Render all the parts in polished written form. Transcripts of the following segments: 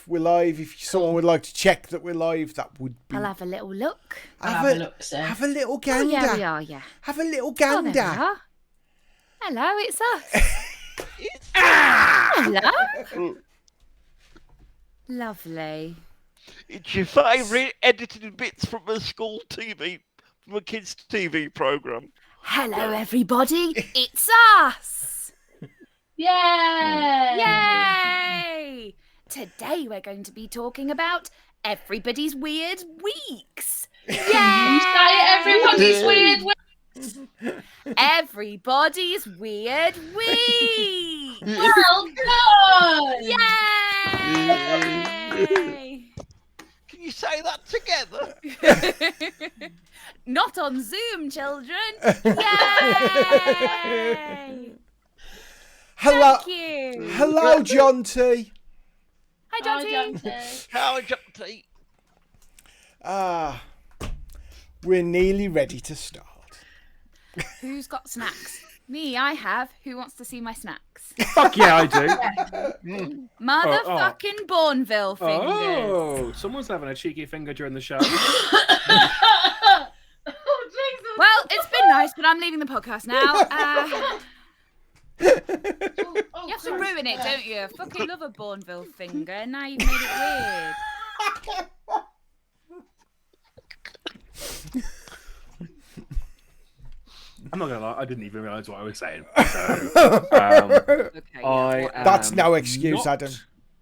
We're live. If someone would like to check that we're live, that would be... I'll have a little look. Have a look, sir. Have a little gander. Oh, yeah, we are, yeah. Have a little Oh, gander. there we are. Hello, it's us. Hello. Lovely. It's your favourite edited bits from a school TV, from a kids' TV programme. Hello, everybody. It's us. Yay! Yay! Today we're going to be talking about everybody's weird weeks. You say everybody's weird weeks. Everybody's weird week. Well done! Yay! Can you say that together? Not on Zoom, children. Yay! Hello. Thank you. Hello, John T. Hi, Jonty. How is T? We're nearly ready to start. Who's got snacks? Me, I have. Who wants to see my snacks? Fuck yeah, I do. Motherfucking Bourneville fingers. Oh, someone's having a cheeky finger during the show. Oh, Jesus. Well, it's been nice, but I'm leaving the podcast now. You have to ruin it, don't you? I fucking love a Bourneville finger. Now you've made it weird. I'm not gonna lie, I didn't even realise what I was saying. Okay. That's no excuse, Adam.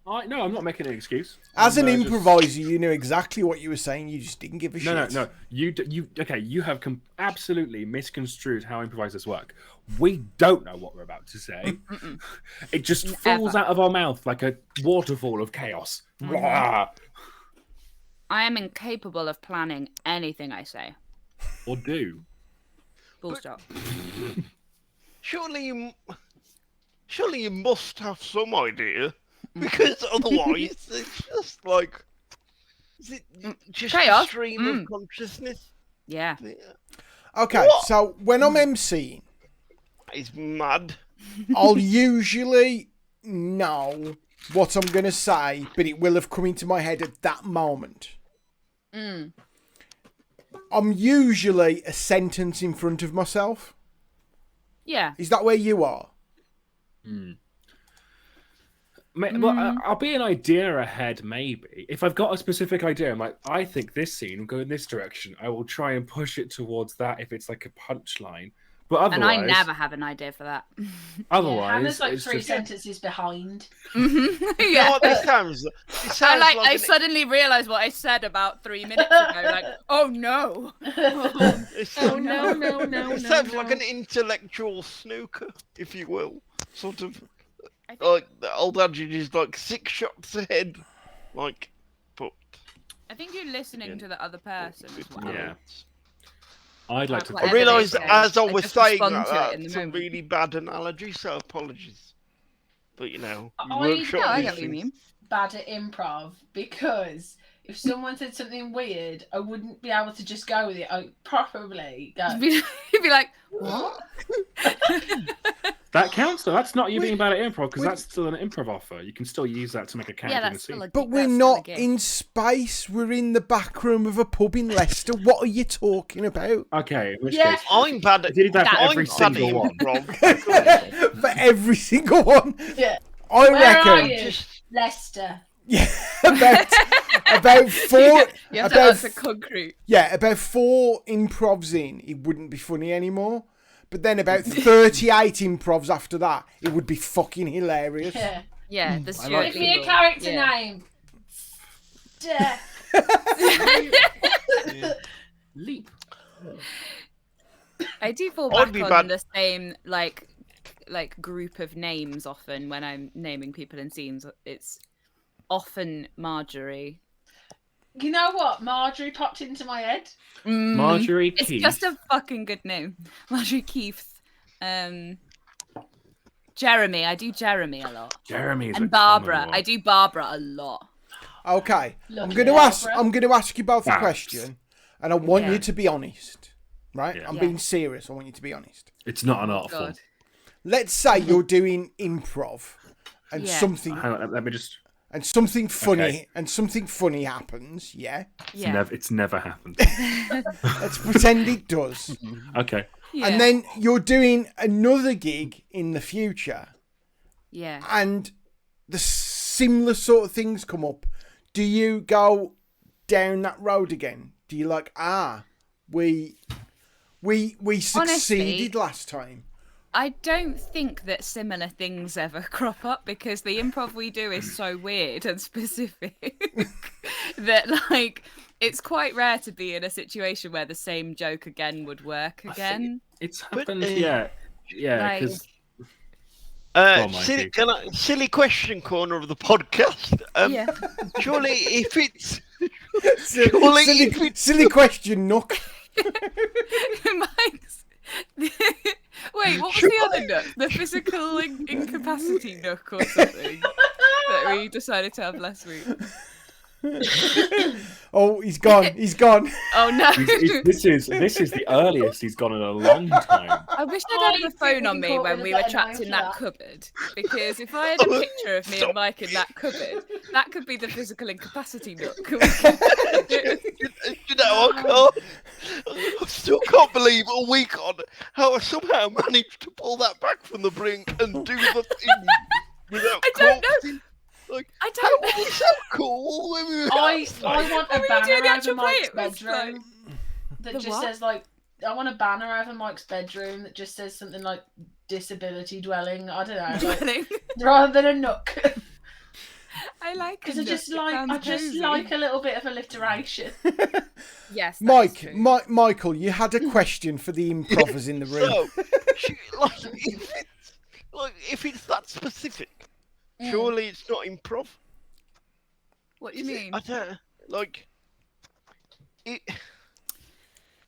No, I'm not making an excuse. As an just- improviser, you knew exactly what you were saying. You just didn't give a shit. No. You have absolutely misconstrued how improvisers work. We don't know what we're about to say. It just falls out of our mouth like a waterfall of chaos. I am incapable of planning anything I say. Or do. Full stop. Surely you must have some idea, because otherwise it's just like, is it just Chaos. a stream of consciousness? Yeah. Okay, What? so when I'm emceeing, It's mad. I'll usually know what I'm going to say, but it will have come into my head at that moment. I'm usually a sentence in front of myself. Yeah. Is that where you are? Well, I'll be an idea ahead, maybe. If I've got a specific idea, I'm like, I think this scene will go in this direction. I will try and push it towards that if it's like a punchline. But otherwise, And I never have an idea for that. Otherwise, Hannah's like it's three just... sentences behind. You know Yeah. what this sounds? It sounds I an- suddenly realised what I said about 3 minutes ago. Like, oh no. It's- Oh no. It sounds like an intellectual snooker, if you will. Sort of like the old adage is like 6 shots ahead. Like, but I think you're listening to the other person as well. Yeah. I'd like to. Whatever I realised they say, as I I was just saying respond that, to it in the that's a moment. really bad analogy, so apologies. But you know, you I workshop know, I these get what you things. mean. Bad at improv because if someone said something weird, I wouldn't be able to just go with it. I probably go. You'd be like, what? That counts though. That's not you being bad at improv because that's still an improv offer. You can still use that to make a character Yeah, in the that's scene. still a But we're that's still a not gig. in space. We're in the back room of a pub in Leicester. What are you talking about? Okay, in which Yeah. case, I'm bad at. if you did that for I'm every bad at single one. improv. For every single one. Yeah. I Where are reckon. you? Leicester. Yeah, about four. You have to about answer concrete. Yeah, about 4 improvs in, it wouldn't be funny anymore. But then about 38 improvs after that, it would be fucking hilarious. Yeah. Yeah, the I Stuart like Give me a Little. character Yeah. name. Duh. leap. I do fall I'd back be on bad- the same like group of names often when I'm naming people in scenes. It's often Marjorie. You know what? Marjorie popped into my head. Marjorie It's Keith. just a fucking good name. Marjorie Keith. Jeremy. I do Jeremy a lot. Jeremy is And a Barbara. common one. I do Barbara a lot. Okay, Lucky I'm going to ask you both a Facts. question, and I want Yeah. you to be honest. Right? Yeah. I'm Yeah. being serious. I want you to be honest. It's not an art form. God. Let's say you're doing improv, and Yeah. something. Hang on, let me just. and something funny Okay. happens, yeah. Yeah. It's never happened. Let's pretend it does. Okay. Yeah. And then you're doing another gig in the future, Yeah. and the similar sort of things come up. Do you go down that road again? Do you like, we succeeded last time? I don't think that similar things ever crop up because the improv we do is so weird and specific that, like, it's quite rare to be in a situation where the same joke again would work again. It's happened. Yeah. Like- Because on, silly question corner of the podcast. Yeah. Surely, if it's surely if it's Silly question, Nook. Mike's... Wait, what was the other nook? The physical incapacity nook or something that we decided to have last week. Oh, he's gone. He's gone. Oh no! this is the earliest he's gone in a long time. I wish I'd had the phone on me caught when with we a were better trapped name in for that that. cupboard. Because if I had a picture of me and Mike in that cupboard, that could be the physical incapacity nook. you know, I still can't believe a week on how I somehow managed to pull that back from the brink and do the thing without I don't know. corpsing. Like, I how don't know. was that cool? When we were I outside? want a When we were doing banner the over actual play, Mike's it was like- bedroom that The just what? says like, I want a banner over Mike's bedroom that just says something like disability dwelling. I don't know, like, rather than a nook. I like Because a I just nook, it like sounds I just cozy. like a little bit of alliteration. Yes, that's Mike, true. Michael, you had a question for the improvers in the room. So, if it's that specific, surely it's not improv. What do you Is it? mean? I don't like it.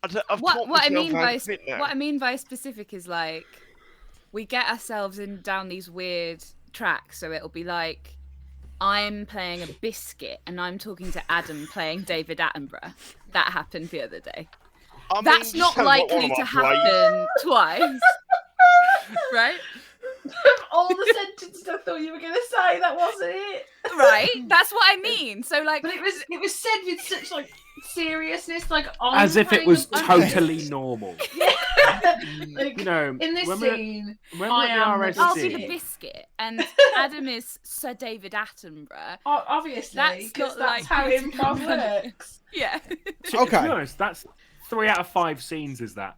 I've What taught I myself mean how by to fit now. what I mean by specific is like we get ourselves down these weird tracks. So it'll be like I'm playing a biscuit and I'm talking to Adam playing David Attenborough. That happened the other day. I mean, That's just not sounds like one likely of to my plays. happen twice, right? All the sentences I thought you were going to say, that wasn't it. Right. That's what I mean. So like, But it was said with such like seriousness, like As if it was playing a- totally normal. like, You know, in this when we're- scene, When I am we're the at I'll be RSD, the biscuit, and Adam is Sir David Attenborough. obviously, That's because not that's how likely to improv happen. works. Yeah. to Okay. be honest, that's 3 out of 5 scenes. Is that?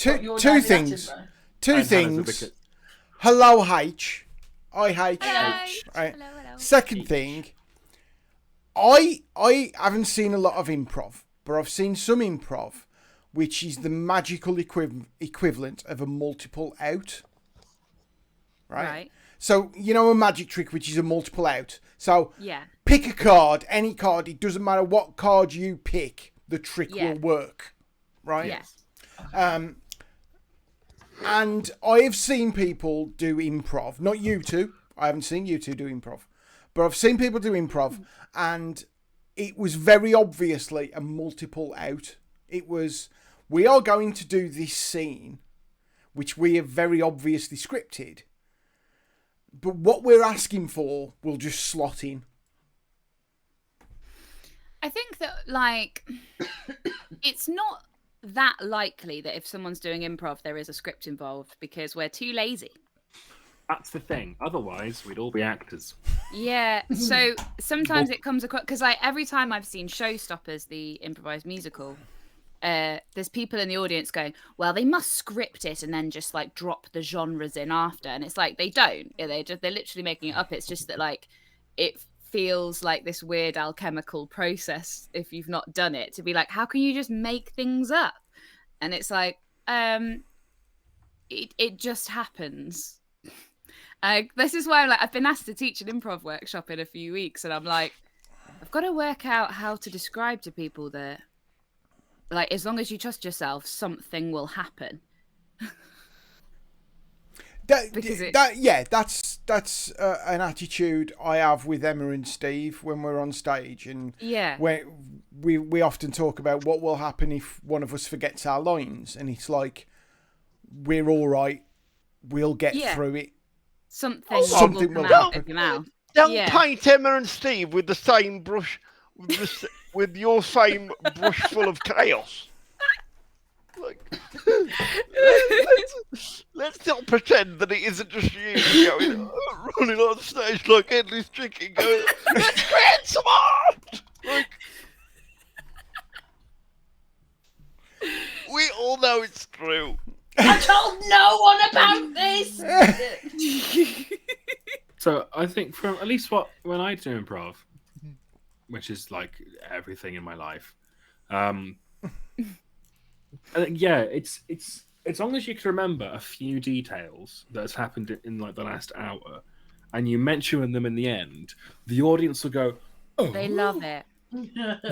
You're Two David things. Attenborough. Two And Hannah's the things. biscuit. Hello, H. I hate Hello. H. Right. Hello, hello. Second thing, I haven't seen a lot of improv, but I've seen some improv, which is the magical equivalent of a multiple out. Right? So, you know a magic trick which is a multiple out. So, Yeah. pick a card, any card, it doesn't matter what card you pick, the trick Yeah. will work. Right? Yes. And I have seen people do improv. Not you two. I haven't seen you two do improv. But I've seen people do improv, and it was very obviously a multiple out. It was, we are going to do this scene, which we have very obviously scripted, but what we're asking for will just slot in. I think that, like, it's not that likely that if someone's doing improv, there is a script involved because we're too lazy. That's the thing. Otherwise, we'd all be actors. Yeah, so sometimes it comes across because like every time I've seen Showstoppers, the improvised musical, there's people in the audience going, well, they must script it and then just like drop the genres in after, and it's like they don't. They're literally making it up. It's just that like it feels like this weird alchemical process if you've not done it to be like, how can you just make things up? And it's like, it just happens. This is why I'm like, I've been asked to teach an improv workshop in a few weeks, and I'm like, I've got to work out how to describe to people that, like, as long as you trust yourself, something will happen. That's an attitude I have with Emma and Steve when we're on stage, and Yeah. we often talk about what will happen if one of us forgets our lines, and it's like, we're all right, we'll get Yeah. through it. Something Something will will come out happen. of your mouth. Don't Yeah. paint Emma and Steve with the same brush, with your same brush full of chaos. Like, let's not pretend that it isn't just you going running on stage like Endless Chicken, going, "Let's create some art." Like, we all know it's true. I told no one about this. So I think from at least when I do improv, which is like everything in my life, I think, yeah, it's as long as you can remember a few details that has happened in like the last hour, and you mention them in the end, the audience will go, "Oh, They love it.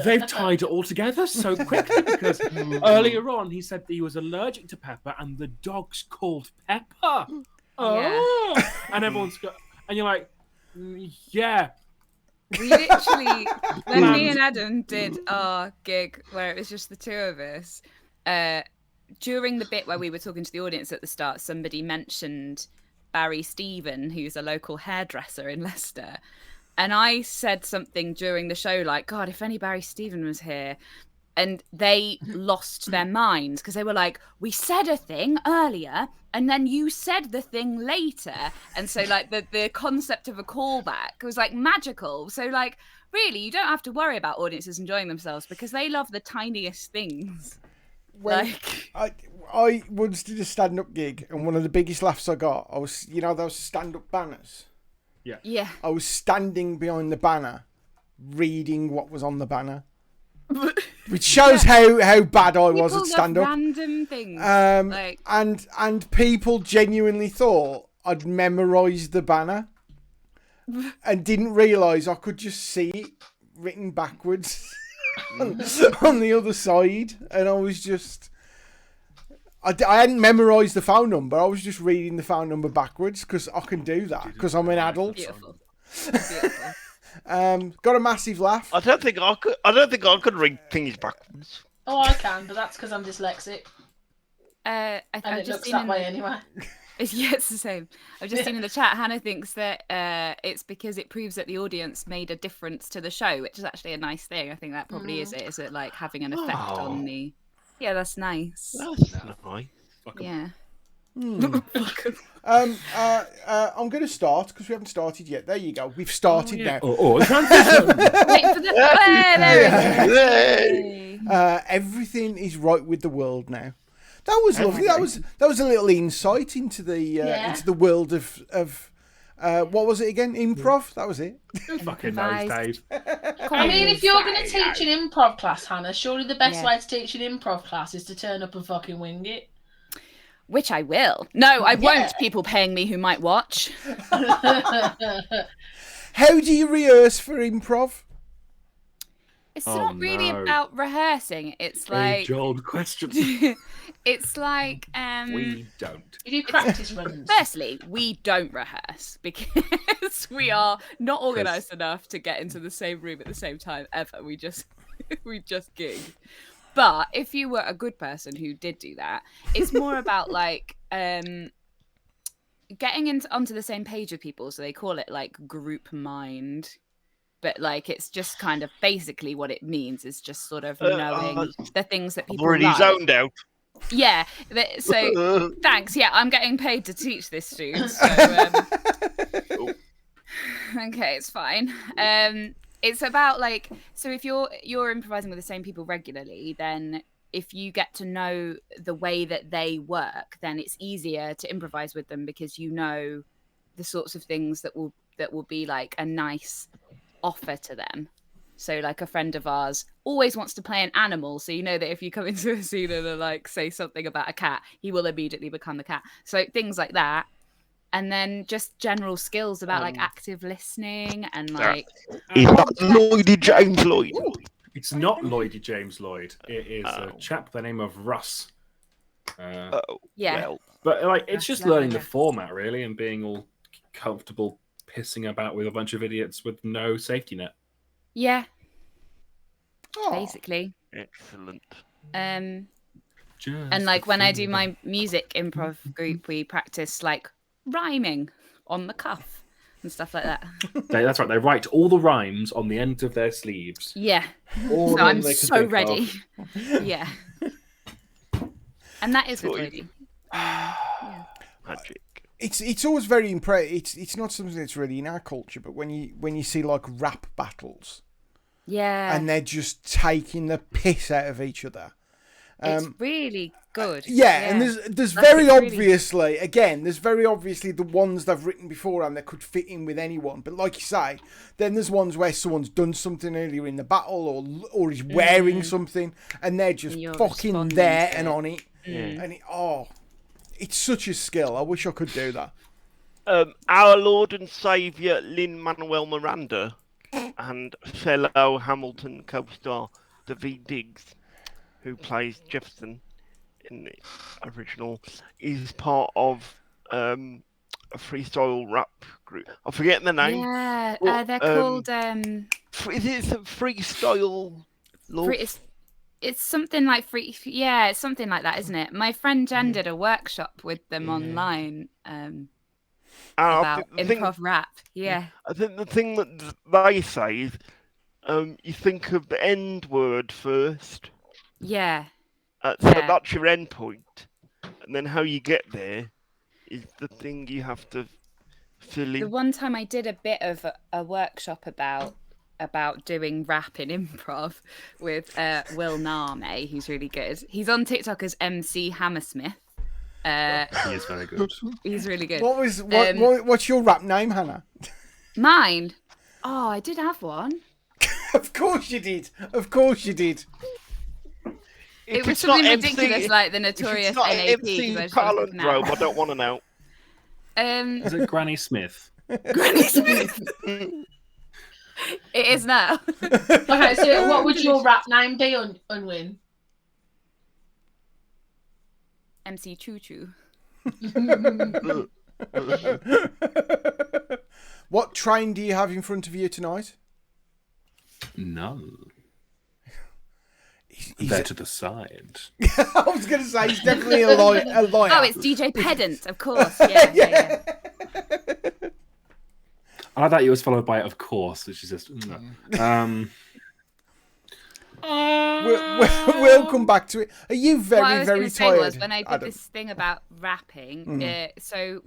they've tied it all together so quickly." Because earlier on he said that he was allergic to pepper, and the dog's called Pepper. Oh, and everyone's got, and you're like, yeah. We literally, when me and Adam did our gig where it was just the two of us, during the bit where we were talking to the audience at the start, somebody mentioned Barry Stephen, who's a local hairdresser in Leicester. And I said something during the show like, God, if only Barry Stephen was here. And they lost their minds because they were like, we said a thing earlier and then you said the thing later. And so like the concept of a callback was like magical. So like, really, you don't have to worry about audiences enjoying themselves because they love the tiniest things. I once did a stand-up gig, and one of the biggest laughs I got, those stand-up banners. Yeah. I was standing behind the banner, reading what was on the banner, which shows how bad I was at stand-up. Random things. And people genuinely thought I'd memorised the banner, and didn't realise I could just see it written backwards on the other side, and I was just. I hadn't memorised the phone number. I was just reading the phone number backwards because I can do that because I'm an adult. Beautiful. Got a massive laugh. I don't think I could read things backwards. Oh, I can, but that's because I'm dyslexic. I've And it just looks seen that way anyway. Yeah, it's the same. I've just seen in the chat, Hannah thinks that it's because it proves that the audience made a difference to the show, which is actually a nice thing. I think that probably is it. Is it like having an effect on the... Yeah, that's nice. That's nice. Yeah. I'm going to start because we haven't started yet. There you go. We've started now. Transition. Wait for the... there we go. Everything is right with the world now. That was lovely. That was a little insight into the world of what was it again? Improv. That was it. Fucking knows, Dave. I mean, if you're going to teach an improv class, Hannah, surely the best way to teach an improv class is to turn up and fucking wing it. Which I will. No, I won't. People paying me who might watch. How do you rehearse for improv? It's not really about rehearsing. It's like age-old question. It's like we don't. You do practice runs. Firstly, we don't rehearse because we are not organised enough to get into the same room at the same time ever. We just gig. But if you were a good person who did do that, it's more about like getting onto the same page with people. So they call it like group mind. But like it's just kind of basically what it means is just sort of knowing the things that people already like. Zoned out. Yeah. So thanks. Yeah, I'm getting paid to teach this, student. So, okay, it's fine. It's about like, so if you're improvising with the same people regularly, then if you get to know the way that they work, then it's easier to improvise with them because you know the sorts of things that will be like a nice offer to them. So like a friend of ours always wants to play an animal, so you know that if you come into a scene and like say something about a cat, he will immediately become the cat. So things like that. And then just general skills about like active listening and like He's not Lloydie James Lloyd. It's not Lloydie James Lloyd. It is a chap by the name of Russ. yeah. Well, But like it's just lovely, learning the yeah. format really and being all comfortable pissing about with a bunch of idiots with no safety net. Yeah. Oh. Basically. excellent. And Just like the when I thing do my music improv group, we practice like rhyming on the cuff. and stuff like that. That's right. They write all the rhymes on the ends of their sleeves. Yeah. All So of them I'm they can so think ready. of. Yeah. And that is Sort with of- Lady. Yeah. Magic. It's always very impressive. It's not something that's really in our culture, but when you see like rap battles Yeah. and they're just taking the piss out of each other. It's really good. Yeah, and there's Like, very it's really- obviously there's very obviously the ones they've written beforehand that could fit in with anyone. But like you say, then there's ones where someone's done something earlier in the battle or is wearing something, and they're just And you're fucking responding there to and it. on it. And it's such a skill. I wish I could do that. Our Lord and Saviour Lin-Manuel Miranda and fellow Hamilton co-star Daveed Diggs, who plays Jefferson in the original, is part of a freestyle rap group. I'm forgetting the name. Yeah, Well, they're called. Is it freestyle? It's something like free. Yeah, it's something like that, isn't it? My friend Jen did a workshop with them online about improv rap. Yeah. I think the thing that they say is, you think of the end word first. Yeah. So Yeah. that's your end point, and then how you get there is the thing you have to fill in. The one time I did a bit of a workshop about doing rap in improv with Will Name, who's really good. He's on TikTok as MC Hammersmith. He is very good. He's really good. What's your rap name, Hannah? Mine? Oh, I did have one. Of course you did. Of course you did. It If was it's not something MC ridiculous like the if notorious it's not NAP. 'cause I MC just wasn't looking Palindrome, at I don't want to know. Is it Granny Smith? Granny Smith. It is now. Okay, so what would your rap name be, Unwin? MC Choo Choo. What train do you have in front of you tonight? None. He's They're to the side. I was going to say he's definitely a liar. Oh, it's DJ Pedant, of course. Yeah. I like that it was followed by "of course," which is just. We'll come back to it. Are you very, What I was very going to say tired? was when I did Adam? this thing about rapping, so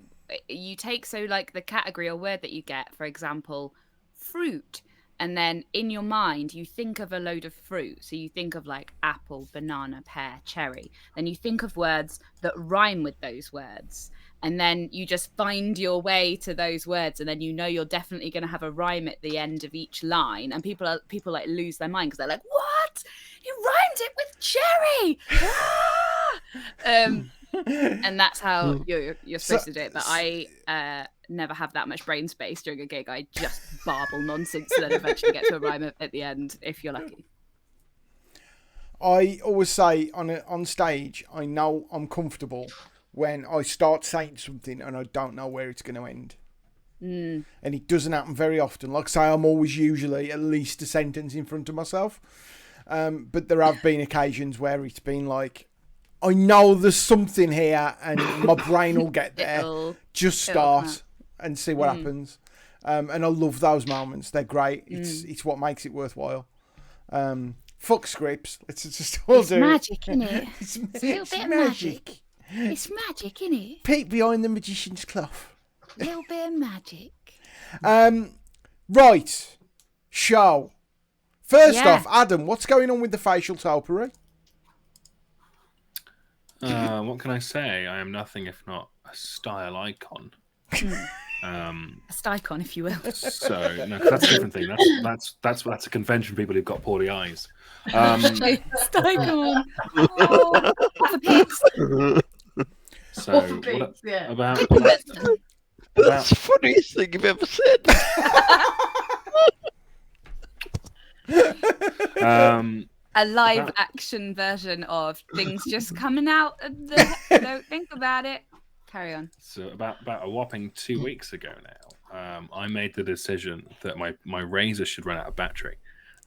you take the category or word that you get, for example, fruit, and then in your mind you think of a load of fruit. So you think of like apple, banana, pear, cherry. Then you think of words that rhyme with those words. And then you just find your way to those words, and then you know you're definitely going to have a rhyme at the end of each line. And people like lose their mind because they're like, "What? You rhymed it with cherry!" And that's how you're supposed to do it. But I never have that much brain space during a gig. I just barble nonsense and then eventually get to a rhyme at the end, if you're lucky. I always say on stage, I know I'm comfortable when I start saying something and I don't know where it's going to end. And it doesn't happen very often. Like I say, I'm always usually at least a sentence in front of myself. But there have been occasions where it's been like, I know there's something here and my brain will get there. Just start and see what happens. And I love those moments. They're great. It's what makes it worthwhile. Fuck scripts. Let's just all do Magic, isn't it? It's a little bit of magic. It's magic, isn't it? Peek behind the magician's cloth. A little bit of magic. Right. Show. First Yeah. off, Adam, what's going on with the facial topiary? What can I say? I am nothing if not a style icon. A sticon, if you will. So no, 'cause that's a different thing. That's a convention for people who've got poorly eyes. Sticon. Oh, for pigs. So Or for pigs, yeah. about That's the funniest thing you've ever said. A live action version of things just coming out of the don't think about it. Carry on. So about a whopping 2 weeks ago now, I made the decision that my razor should run out of battery,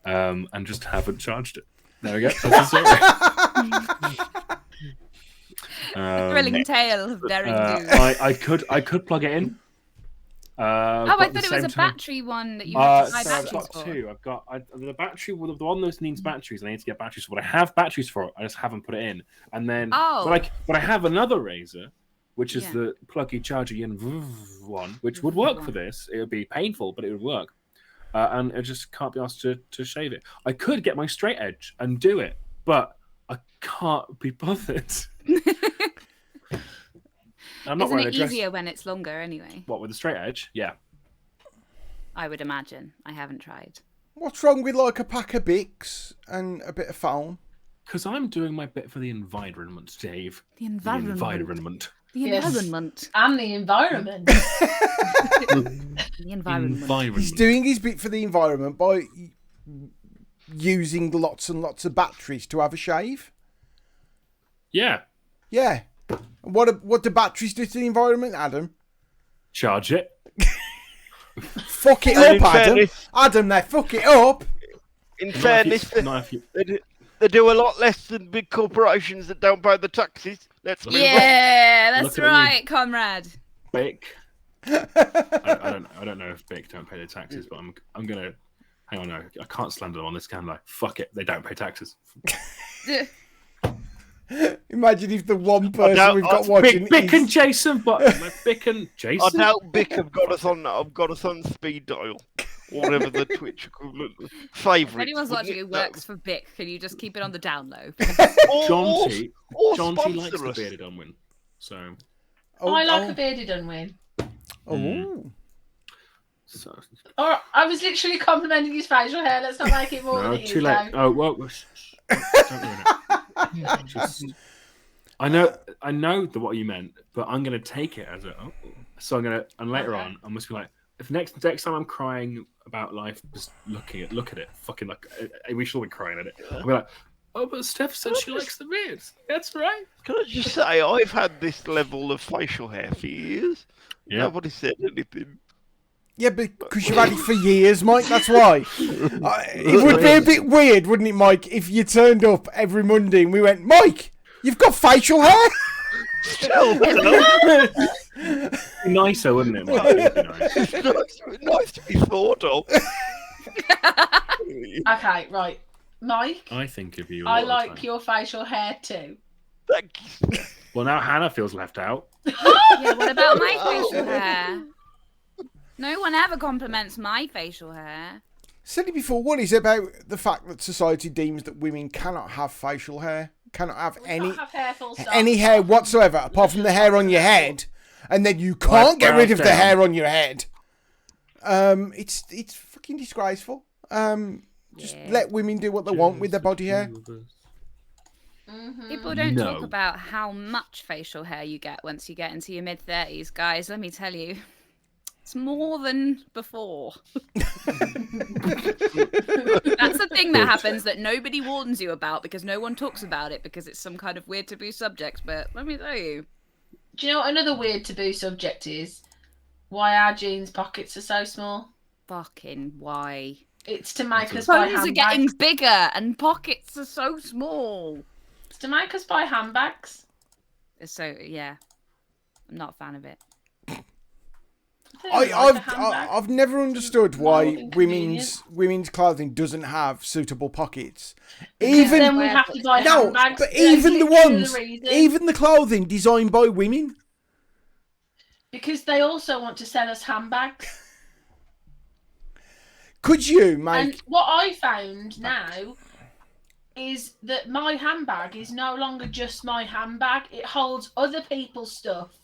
and just haven't charged it. There we go. That's the story. Thrilling tale of daring do. I could plug it in, Oh, I thought it was a battery one that you had to buy So I've batteries got for. two. I've got the battery, the one that needs batteries. I need to get batteries for. But I have batteries for it. I just haven't put it in. And then, but I have another razor, which is the pluggy charger yin one, which would work for this. It would be painful, but it would work. And I just can't be asked to shave it. I could get my straight edge and do it, but I can't be bothered. I'm not Isn't wearing it a dress. easier when it's longer anyway? What, with the straight edge? Yeah. I would imagine. I haven't tried. What's wrong with like a pack of Bics and a bit of foam? Because I'm doing my bit for the environment, Dave. The environment. The environment. And the environment. The environment. He's doing his bit for the environment by using lots and lots of batteries to have a shave. Yeah. Yeah. What do batteries do to the environment, Adam? Charge it. Fuck it And up, Adam. Adam, they fuck it up. In fairness, they do a lot less than big corporations that don't pay the taxes. Let's be Yeah, that's right, comrade. Bic. I don't know if Bic don't pay their taxes, but I'm gonna hang on. No, I can't slander them on this can. Like, fuck it, they don't pay taxes. Imagine if the one person we've got watching Bic and Jason, but Bic and Jason. I doubt Bic have got us on speed dial, whatever the Twitch equivalent. Favourite. If anyone's watching who works for Bic, can you just keep it on the down low? John T likes the bearded unwin. So. I like a bearded unwin. Oh. So. Or I was literally complimenting his facial hair. Let's not make it more than it is. Too late. Though. Oh well. Don't ruin it. I know what you meant, but I'm gonna take it as a. Oh. So I'm gonna, and later on, I must be like, if next time I'm crying about life, just look at it, fucking like, we should all be crying at it. I'll be like, oh, but Steph said she likes the beards. That's right. Can I just say, I've had this level of facial hair for years. Yeah. Nobody said anything. Yeah, because you've had it for years, Mike, that's why. It would be a bit weird, wouldn't it, Mike, if you turned up every Monday and we went, Mike, you've got facial hair? Nicer, wouldn't it? Nice. It's nice to be thought of. Okay, right. Mike, I think of you. I like your facial hair too. Thank you. Well, now Hannah feels left out. Yeah, what about my facial hair? No one ever compliments my facial hair. Said it before, what is it about the fact that society deems that women cannot have facial hair? Cannot have any hair whatsoever, apart from the hair on your head, and then you can't get rid of the hair on your head. It's fucking disgraceful. Just let women do what they want with their body hair. People don't talk about how much facial hair you get once you get into your mid-30s, guys. Let me tell you. It's more than before. That's the thing that happens that nobody warns you about because no one talks about it because it's some kind of weird taboo subject. But let me tell you. Do you know what another weird taboo subject is? Why our jeans pockets are so small? Fucking why? It's to make us buy handbags. Clothes are getting bigger and pockets are so small. It's to make us buy handbags. So, yeah. I'm not a fan of it. I've never understood why women's clothing doesn't have suitable pockets. Even then we have to buy handbags. But even the clothing designed by women. Because they also want to sell us handbags. Could you, mate? And what I found now is that my handbag is no longer just my handbag. It holds other people's stuff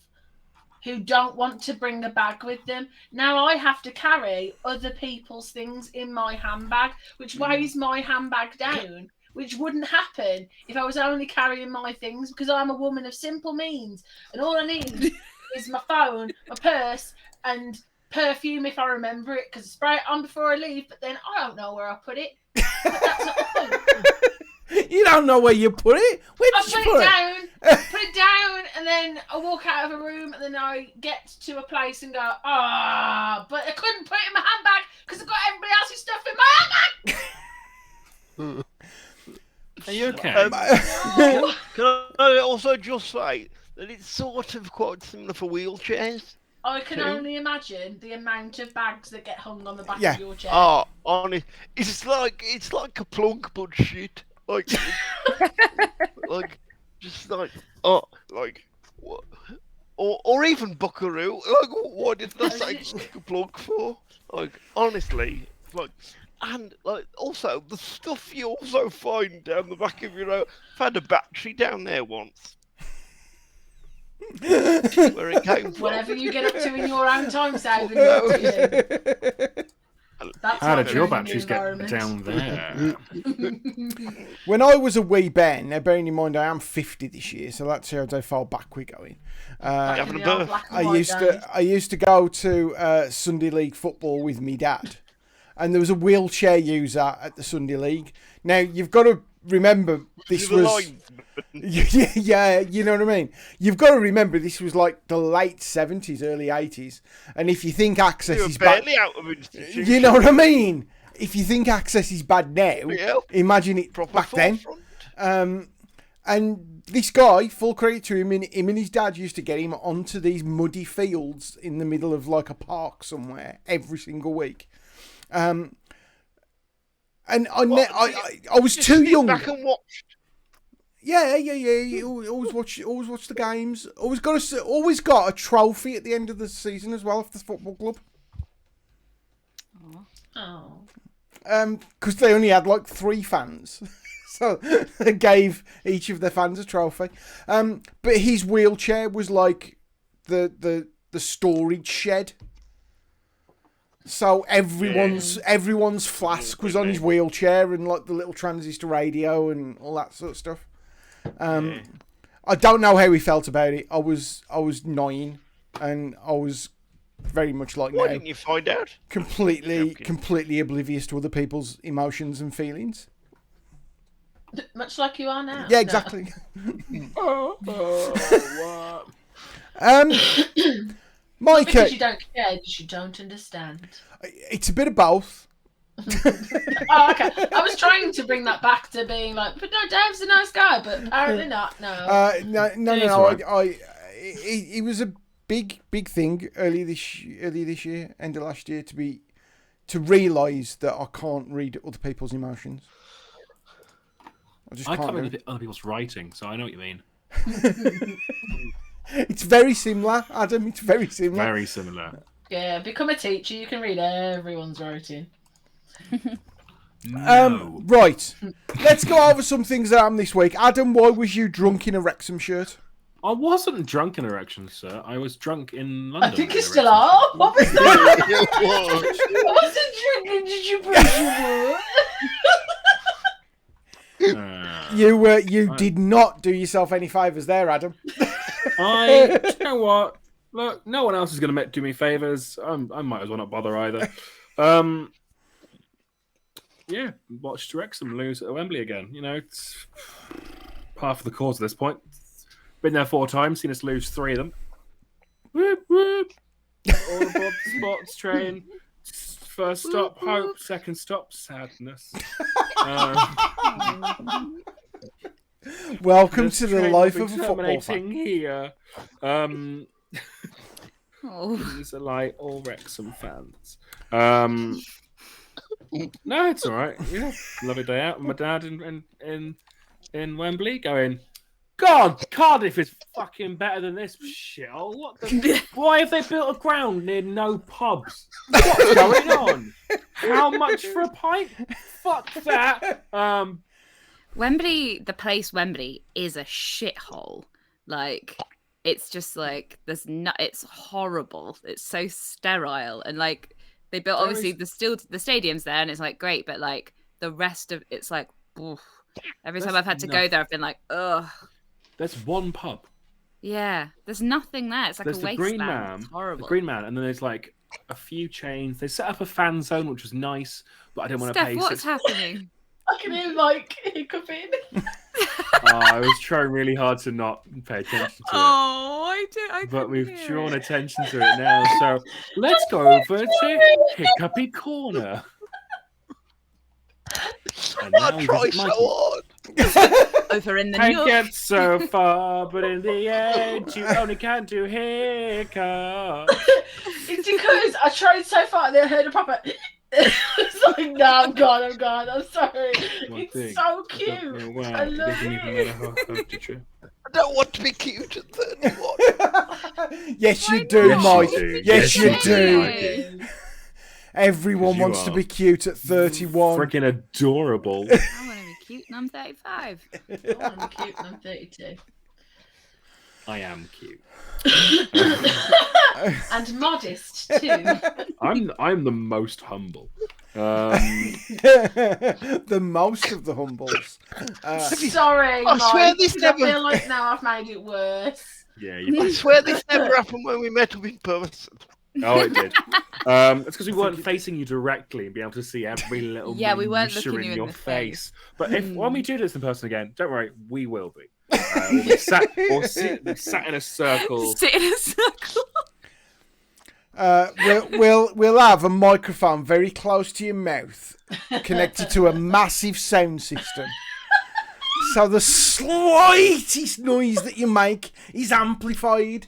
who don't want to bring a bag with them. Now I have to carry other people's things in my handbag, which weighs my handbag down, which wouldn't happen if I was only carrying my things, because I'm a woman of simple means. And all I need is my phone, my purse, and perfume if I remember it, because I spray it on before I leave, but then I don't know where I put it. But that's not the point. You don't know where you put it? Where did you put it down, and then I walk out of a room, and then I get to a place and go, but I couldn't put it in my handbag because I've got everybody else's stuff in my handbag. Are you okay? Can I also just say that it's sort of quite similar for wheelchairs? I can only imagine the amount of bags that get hung on the back Yeah. of your chair. Oh, honest, it's like a plunk but shit. Like, just like what? Or even Buckaroo. Like, what did I say plug for? Like, honestly, like, and like, also the stuff you also find down the back of your own. I've had a battery down there once. Where it came from. Whatever you get up to in your own time, saving. That's How not did your ruining the batteries get environment. down there? When I was a wee Ben, now bearing in mind I am 50 this year, so that's how far back we're going. Having In a the old birth. black and I white used days. to go to Sunday League football with me dad, and there was a wheelchair user at the Sunday League. Now you've got to remember this You're the was linesman. yeah, you know what I mean. You've got to remember this was like the late 70s, early 80s, and if you think access You were is bad, barely out of institution. you know what I mean. If you think access is bad now, Yeah. imagine it Proper back then. forefront. And this guy, full credit to him, him and his dad used to get him onto these muddy fields in the middle of like a park somewhere every single week. And I was Just too sit young. Back and watch. Yeah. You always watch the games. Always got a trophy at the end of the season as well for the football club. Oh. Because they only had like 3 fans. So they gave each of their fans a trophy. But his wheelchair was like the storage shed. So everyone's flask was on his wheelchair, and like the little transistor radio and all that sort of stuff. I don't know how he felt about it. I was 9, and I was very much like Why now, didn't you find out? completely oblivious to other people's emotions and feelings. Much like you are now. Yeah, No. exactly. What? Mike, Because you don't care, because you don't understand. it's a bit of both. Oh, okay. I was trying to bring that back to being like, but no, Dave's a nice guy, but apparently not. No. No. He's right. It was a big thing early this year, end of last year, to realise that I can't read other people's emotions. I can't do read it. other people's writing, so I know what you mean. It's very similar, Adam. It's very similar. Very similar. Yeah, become a teacher. You can read everyone's writing. No. Right. Let's go over some things that happened this week. Adam, why was you drunk in a Wrexham shirt? I wasn't drunk in erection, sir. I was drunk in London. I think in you still Erection. are. What was that? It was. I wasn't drinking. Did you brush your wood? You did not do yourself any favours there, Adam. Do you know what? Look, no one else is going to do me favors. I might as well not bother either. Yeah, watched Wrexham lose at Wembley again. You know, it's par for the course at this point. Been there 4 times, seen us lose 3 of them. Whoop, whoop. All aboard the sports train. First stop, hope. Second stop, sadness. Welcome This to the train life will of be a football fan. terminating here. Oh. These are like all Wrexham fans. No, it's all right. Yeah, lovely day out with my dad in Wembley. Going, God, Cardiff is fucking better than this shithole. What the? Why have they built a ground near no pubs? What's going on? How much for a pint? Fuck that. Wembley, the place Wembley is a shithole. Like, it's just like it's horrible. It's so sterile, and like they built There obviously is- the stadium's there, and it's like great, but like the rest of it's like oof. Every time There's I've had to go there, I've been like, ugh. There's one pub. Yeah, there's nothing there. It's like There's a the wasteland. Green Man. It's horrible. The Green Man, and then there's like a few chains. They set up a fan zone, which was nice, but I didn't want to Steph, pay. what's happening? I can hear Mike hiccuping. I was trying really hard to not pay attention to it. Oh, I did. But we've drawn attention to it now, so let's go over to Hiccupy Corner. And now I we try visit so Mikey. hard. Over in the can nook. get so far, but in the end, you only can do hiccups. It's because I tried so far and then I heard a proper. It's like, no, I'm gone. I'm sorry. One It's thing, so I don't cute. know why, I it love doesn't even it. matter how hard you try. I don't want to be cute at 31. Yes, you Why do, not? Mike. do. Yes, you Yes, do. you Everyone 'Cause you wants to are be cute at 31. Freaking adorable. I want to be cute and I'm 35. I'm cute and I'm 32. I am cute. And modest too. I'm the most humble. The most of the humbles. Sorry, I swear Mike, this 'cause never- I feel like now I've made it worse. Yeah, I you swear this never happened when we met up in person. Oh, it did. It's because we weren't facing you directly and be able to see every little Yeah, we weren't minutia looking you in in your the face. face. But when we do this in person again, don't worry, we will be. We'll be sat in a circle. Sit in a circle. We'll have a microphone very close to your mouth, connected to a massive sound system. So the slightest noise that you make is amplified.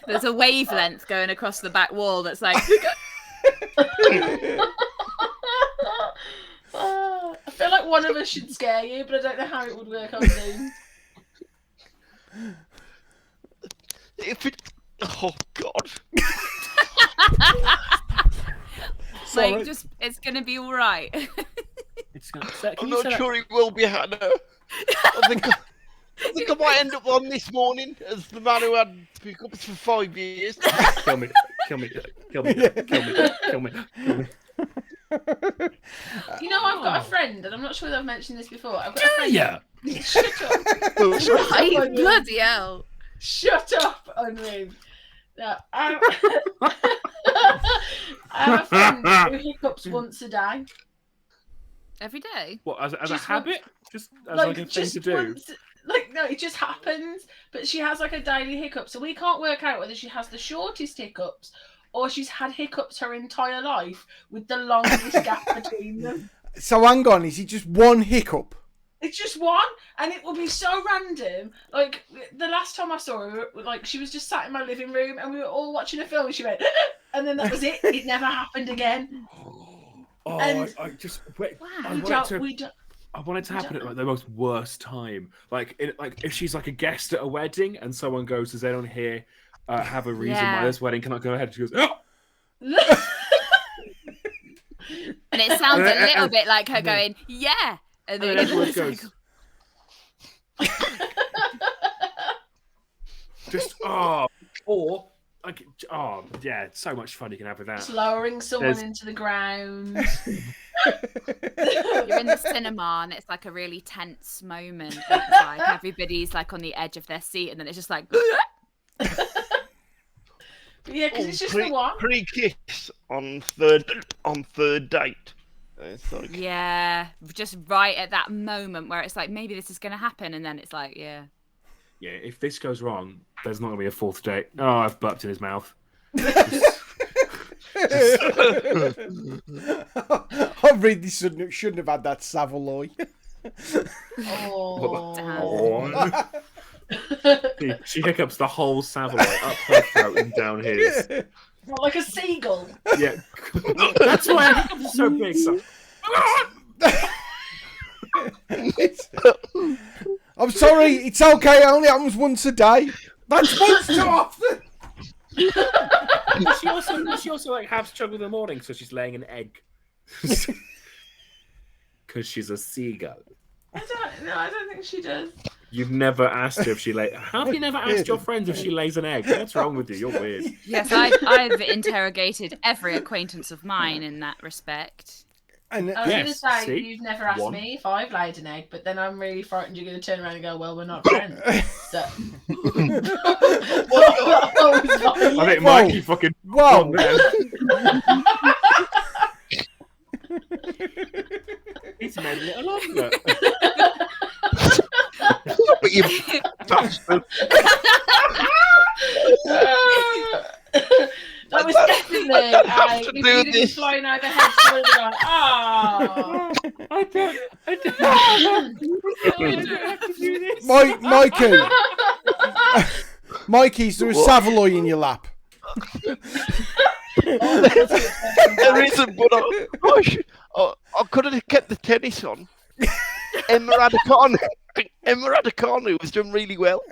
There's a wavelength going across the back wall that's like. I feel like one of us should scare you, but I don't know how it would work on Zoom. If it... Oh, God. Sorry. Like, just it's gonna be all right. It's gonna, I'm not sure it will be, Hannah. I think I might end up on this morning as the man who had pickups for 5 years. Kill me. You know, I've got a friend, and I'm not sure that I've mentioned this before. I've got a friend. Yeah. Shut up. Right, bloody hell. Shut up, Unruh. No, I have a friend who hiccups once a day. Every day. What, as a Just habit? Just as like a thing to do? once, like, no, it just happens. But she has like a daily hiccup, so we can't work out whether she has the shortest hiccups or she's had hiccups her entire life with the longest gap between them. So hang on, is it just one hiccup? It's just one, and it will be so random. Like the last time I saw her, like she was just sat in my living room, and we were all watching a film, and she went, and then that was it. It never happened again. Oh, And- I just wait. Wow. I We want it don't. to. We don't. I want it to happen don't- at like the most worst time. Like if she's like a guest at a wedding and someone goes, "Does anyone here have a reason why Yeah. this wedding cannot go ahead?" She goes, "Oh." And it sounds a little bit like her going, yeah. And And then then everyone it's like, goes, just or like yeah, so much fun you can have with that. Just lowering someone There's- into the ground. you're in the cinema and it's like a really tense moment. It's like everybody's like on the edge of their seat and then it's just like But yeah, because it's just the one. Pre-kiss on third date. It's like, yeah, just right at that moment where it's like maybe this is gonna happen and then it's like yeah. Yeah, if this goes wrong, there's not gonna be a fourth date. Oh, I've burped in his mouth. I really shouldn't have had that Savoy. Oh. She hiccups the whole Savoy up her throat and down his. Not like a seagull. Yeah, that's why her hiccups are so big. So... I'm sorry, it's okay, it only happens once a day. That's once too often. She also like have struggle in the morning, so she's laying an egg. Because she's a seagull. I don't think she does. You've never asked her if she lay. How have you never asked your friends if she lays an egg? What's wrong with you? You're weird. Yes, I've interrogated every acquaintance of mine in that respect. And I was going to Yes, say, see? you've never asked One. me if I've laid an egg, but then I'm really frightened you're going to turn around and go, well, we're not friends. So. I think Mikey fucking. whoa. He's made a little omelette. but you bastard. That was I definitely don't have to if do you'd have been this. flying overhead, she would have gone, oh. I I don't have to do this. Mikey, is there a Savoy in your lap? There isn't, but I could have kept the tennis on. Emma Raducanu was doing really well.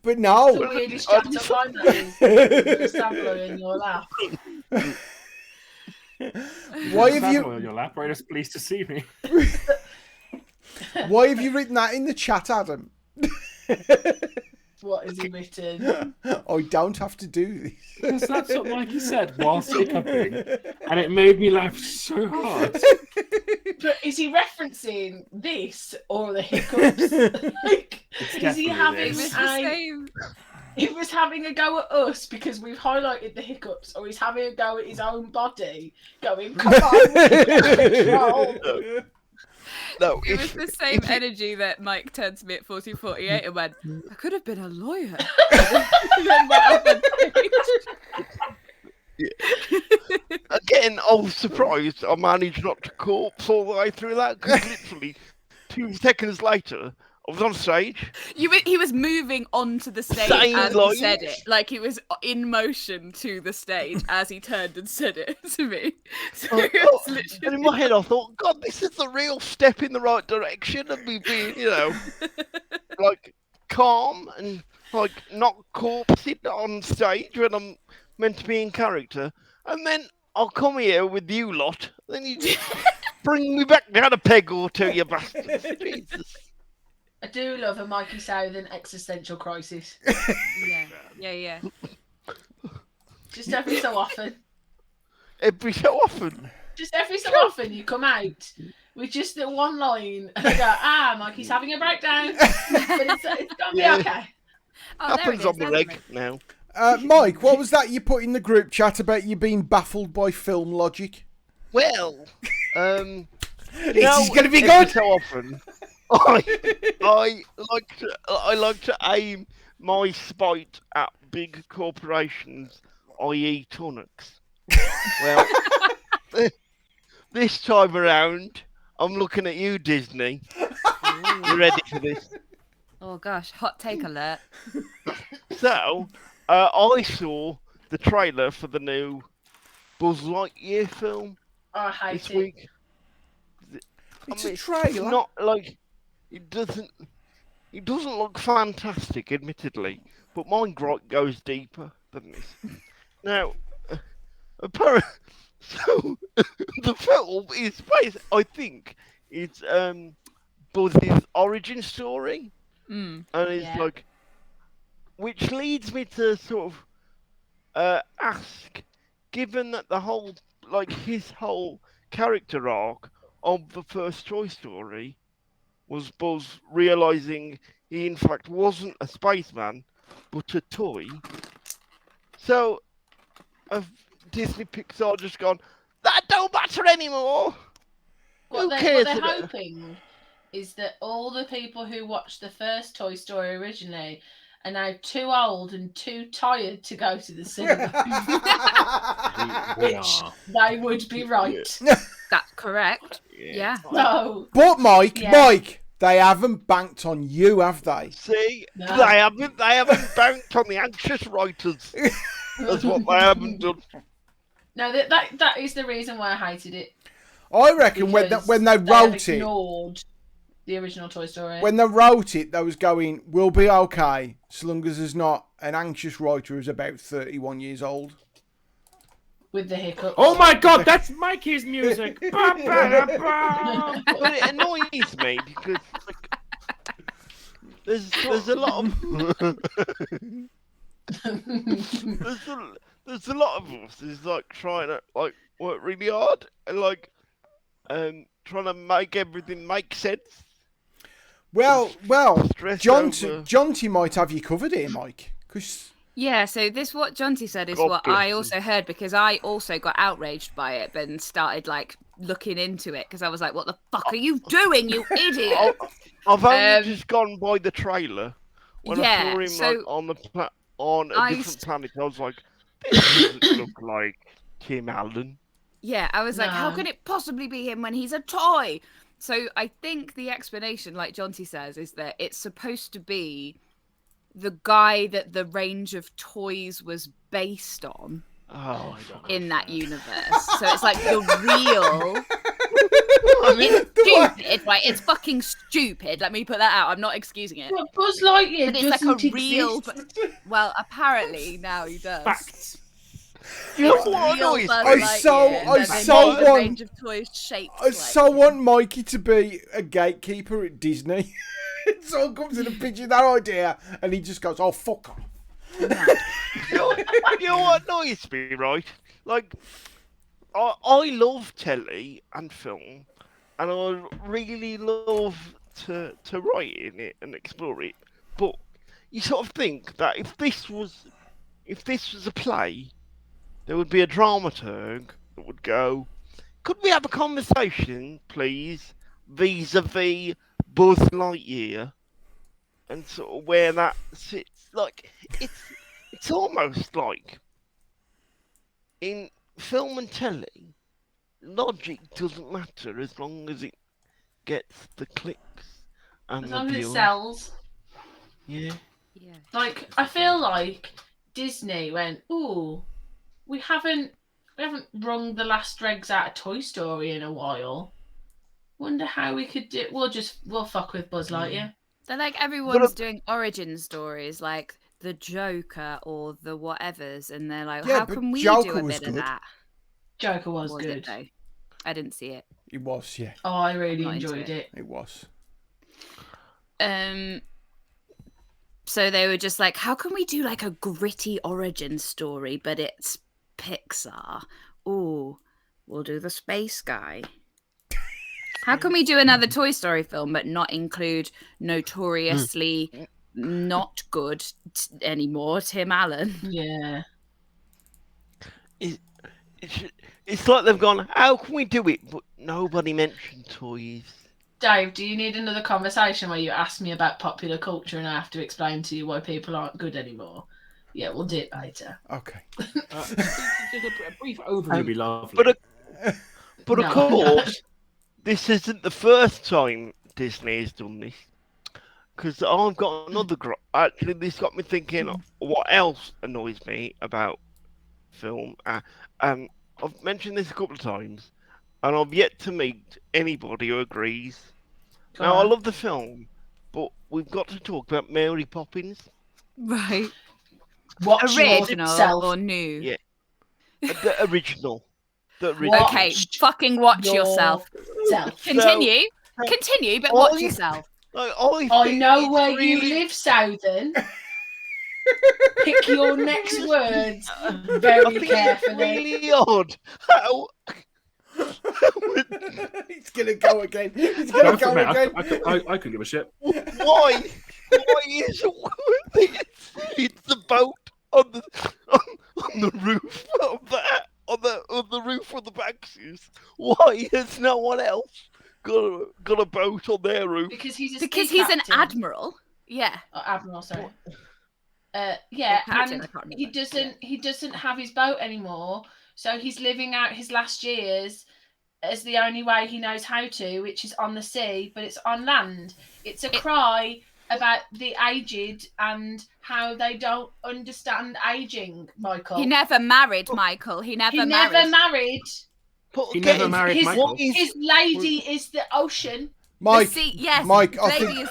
But no. The weirdest chat to find that is. The Savoy in your lap. Why have you on your lap? I'm just pleased to see me. Why have you written that in the chat, Adam? What is he written? I don't have to do this. Because that's what Mikey said whilst hiccuping, and it made me laugh so hard. But is he referencing this or the hiccups? Like, is he having this. he was having a go at us because we've highlighted the hiccups, or he's having a go at his own body, going, "Come on, we can control." No, It was the same energy that Mike turned to me at 14:48 and went, I could have been a lawyer. And then went up on stage. Again, I was surprised I managed not to corpse all the way through that, because literally 2 seconds later, I was on stage. He was moving onto the stage Saying as lines. he said it. Like he was in motion to the stage as he turned and said it to me. So it was And literally... in my head, I thought, God, this is the real step in the right direction of me being, like calm and like not corpsing on stage when I'm meant to be in character. And then I'll come here with you lot, then you just bring me back down a peg or two, you bastards. Jesus. I do love a Mikey Southern existential crisis. Yeah. Just every so often. Every so often. Just every so often you come out with just the one line and I go, Mikey's having a breakdown. But it's gonna be okay. Oh, there it Happens is, on the hasn't reg it? now. Mike, what was that you put in the group chat about you being baffled by film logic? Well, This is going to be every good. so often, I like to aim my spite at big corporations, i.e. Tunnocks. Well, this time around, I'm looking at you, Disney. You ready for this? Oh gosh, hot take alert. So, I saw the trailer for the new Buzz Lightyear film I hate this it. week. It's a trailer. Not like it doesn't look fantastic, admittedly, but my gripe goes deeper than this. Now, apparently, so the film is based, I think, it's Buzz's origin story, and it's Yeah. like, which leads me to sort of ask, given that the whole, like his whole character arc of the first Toy Story was Buzz realizing he in fact wasn't a spaceman but a toy. So have Disney Pixar just gone, that don't matter anymore? Who What cares they're about- hoping is that all the people who watched the first Toy Story originally are now too old and too tired to go to the cinema. We Which are. they would be right. That's correct. Yeah. No. But Mike, Yeah. they haven't banked on you, have they? See, No. they haven't banked on the anxious writers. That's what they haven't done. No, that is the reason why I hated it. I reckon when Because they have wrote it, ignored the original Toy Story. when they wrote it, they was going, "We'll be okay, so long as there's not an anxious writer who's about 31 years old." With the hiccups. Oh my god, that's Mikey's music! Ba, ba, ba. But it annoys me because like, there's a lot of there's a lot of us who's like trying to like work really hard and like trying to make everything make sense. Well, Stress Jonty might have you covered here, Mike. 'Cause Yeah, so what Jonty said is God what bless I him. also heard, because I also got outraged by it and started like looking into it because I was like, what the fuck are you doing, you idiot? I've only just gone by the trailer. When I Yeah, saw him so like, on a I different planet, I was like, this doesn't look like Tim Allen. Yeah, I was like, how No. could it possibly be him when he's a toy? So I think the explanation, like Jonty says, is that it's supposed to be the guy that the range of toys was based on Oh, in that universe. So it's like the real. I mean, It's stupid, right? It's fucking stupid. Let me put that out. I'm not excusing it. But Buzz Lightyear But it's like doesn't a real. exist. Well, apparently now he does. Facts. you know It's what real annoys Buzz me? Lightyear, and so then the want- range of toys shaped. I like so him. want Mikey to be a gatekeeper at Disney. Someone comes in and pitches that idea, and he just goes, "Oh, fuck off." You know what annoys me, right? Like, I love telly and film, and I really love to write in it and explore it. But you sort of think that if this was a play, there would be a dramaturg that would go, "Could we have a conversation, please, vis-a-vis Buzz Lightyear?" And sort of where that sits. Like, it's almost like in film and telly, logic doesn't matter as long as it gets the clicks and As the long as it views. sells. Yeah. Yeah. Like, I feel like Disney went, ooh, we haven't wrung the last dregs out of Toy Story in a while. Wonder how we could do. We'll fuck with Buzz Lightyear. They're like everyone's doing origin stories, like the Joker or the whatevers, and they're like, Yeah, how but can we Joker do a was bit of good. that? Joker was Was good. it though? I didn't see it. It was, yeah, Oh, I really Not into enjoyed it. it was. So they were just like, how can we do like a gritty origin story, but it's Pixar? Ooh, we'll do the space guy. How can we do another Toy Story film but not include notoriously not good anymore Tim Allen? Yeah. It's like they've gone, how can we do it? But nobody mentioned toys. Dave, do you need another conversation where you ask me about popular culture and I have to explain to you why people aren't good anymore? Yeah, we'll do it later. Okay. Just a brief overview would be lovely. But No. of course, this isn't the first time Disney has done this. Because I've got another. Actually, this got me thinking. What else annoys me about film? I've mentioned this a couple of times, and I've yet to meet anybody who agrees. Go Now, I on. love the film, but we've got to talk about Mary Poppins. Right. Watch Original yourself. or new? Yeah. The original. What? Okay, fucking watch yourself. Yourself. Continue, but watch Oh, yourself. Like, I think know it's where you really- live, Southern. Pick your next words I very think carefully. it's really odd how He's gonna go again. He's No, gonna for go me, again. I couldn't give a shit. why is it's the boat on the roof of that on the roof of the Baxters. Why has no one else got a boat on their roof? Because he's An admiral. Yeah. Oh, admiral, sorry. Yeah, Captain, and I can't he remember. he doesn't have his boat anymore, so he's living out his last years as the only way he knows how to, which is on the sea, but it's on land. It's a cry about the aged and how they don't understand aging, Michael. He never married, Michael. He never married. But He again, never married his, Michael. his lady is the ocean. Mike, The sea, yes. Mike, I lady think, is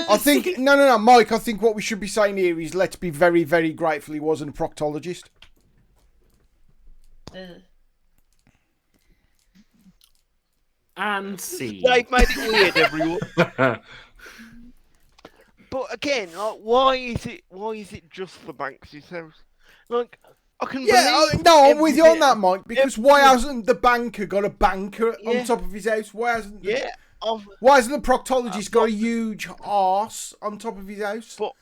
I think, no, Mike, I think what we should be saying here is let's be very, very grateful he wasn't a proctologist. And see. they've made it weird, everyone. But again, like, why is it just the Banks's house? Like, I can Yeah, believe no, I'm with you on every- that, Mike, because why hasn't the banker got a banker Yeah. on top of his house? Why hasn't the, Yeah, why hasn't the proctologist got a huge arse on top of his house? but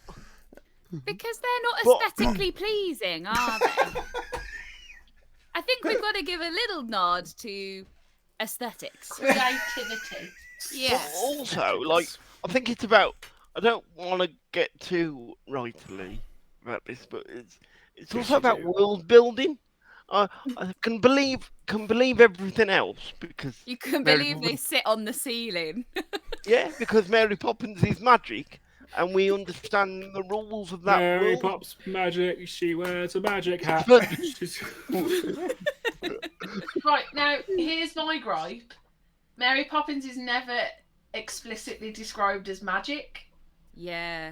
because they're not But- aesthetically pleasing, are they? I think we've got to give a little nod to aesthetics. Creativity. Yes. But also, like, I think it's about. I don't want to get too rightly about this, but it's also you about do. world building. I can believe everything else because You can Mary believe they Poppins- sit on the ceiling. because Mary Poppins is magic, and we understand the rules of that Mary world. Pops magic. She wears a magic hat. But- She's- Right, now, here's my gripe. Mary Poppins is never explicitly described as magic. Yeah.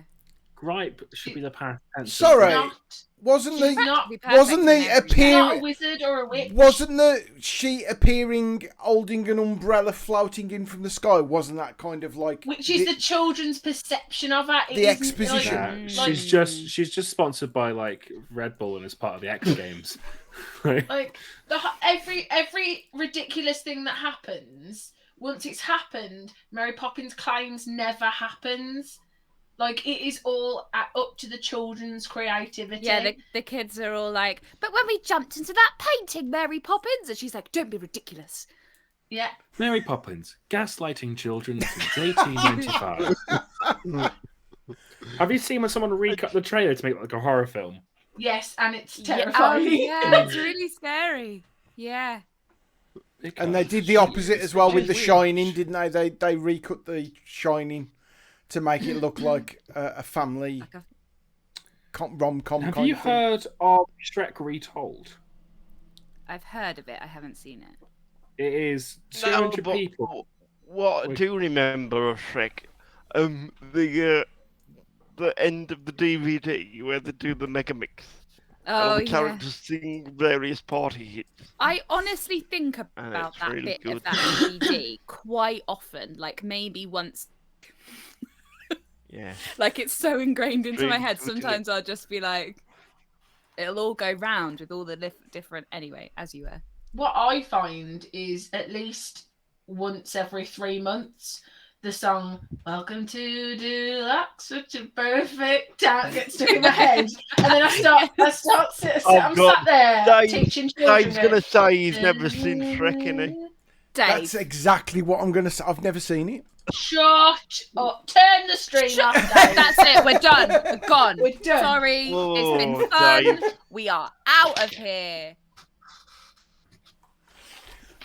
Gripe should be the past tense. Sorry. Not, Wasn't she's the not, wasn't the she's not a appearing wizard or a witch. wasn't the she appearing holding an umbrella floating in from the sky? Wasn't that kind of like Which is the children's perception of her. It the isn't, exposition. Nah, Like- she's just sponsored by like Red Bull and is part of the X Games. Right? Like every ridiculous thing that happens, once it's happened, Mary Poppins claims never happens. Like it is all up to the children's creativity. Yeah, the kids are all like, but when we jumped into that painting, Mary Poppins, and she's like, don't be ridiculous. Yeah. Mary Poppins, gaslighting children since 1895. Have you seen when someone recut the trailer to make it like a horror film? Yes, and it's Yeah, terrifying. yeah, it's really scary. Yeah. And they did the opposite as well with The Weird. Shining, didn't they? They recut The Shining to make it look like a family Like a- rom-com Have kind you of thing. heard of Shrek Retold? I've heard of it. I haven't seen it. It is No, 200 but people. what I Wait. do remember of Shrek, the end of the DVD where they do the mega mix. Oh, and the yeah. characters sing various party hits. I honestly think And about it's that really bit good. of that DVD quite often. Like maybe once. Yeah. Like it's so ingrained into my Really head. good, isn't it? Sometimes I'll just be like, it'll all go round with all the different. Anyway, as you were. What I find is at least once every 3 months, the song "Welcome to Deluxe," such a perfect time gets stuck in my head, and then I'm sat God, there Dave- teaching children. Dave's gonna say he's never seen Shrek, innit? Dave, That's exactly what I'm going to say. I've never seen it. Shut up! Turn the stream off, Dave. that's it. We're done. We're gone. We're done. Sorry, Whoa, it's been fun. Dave. We are out of here.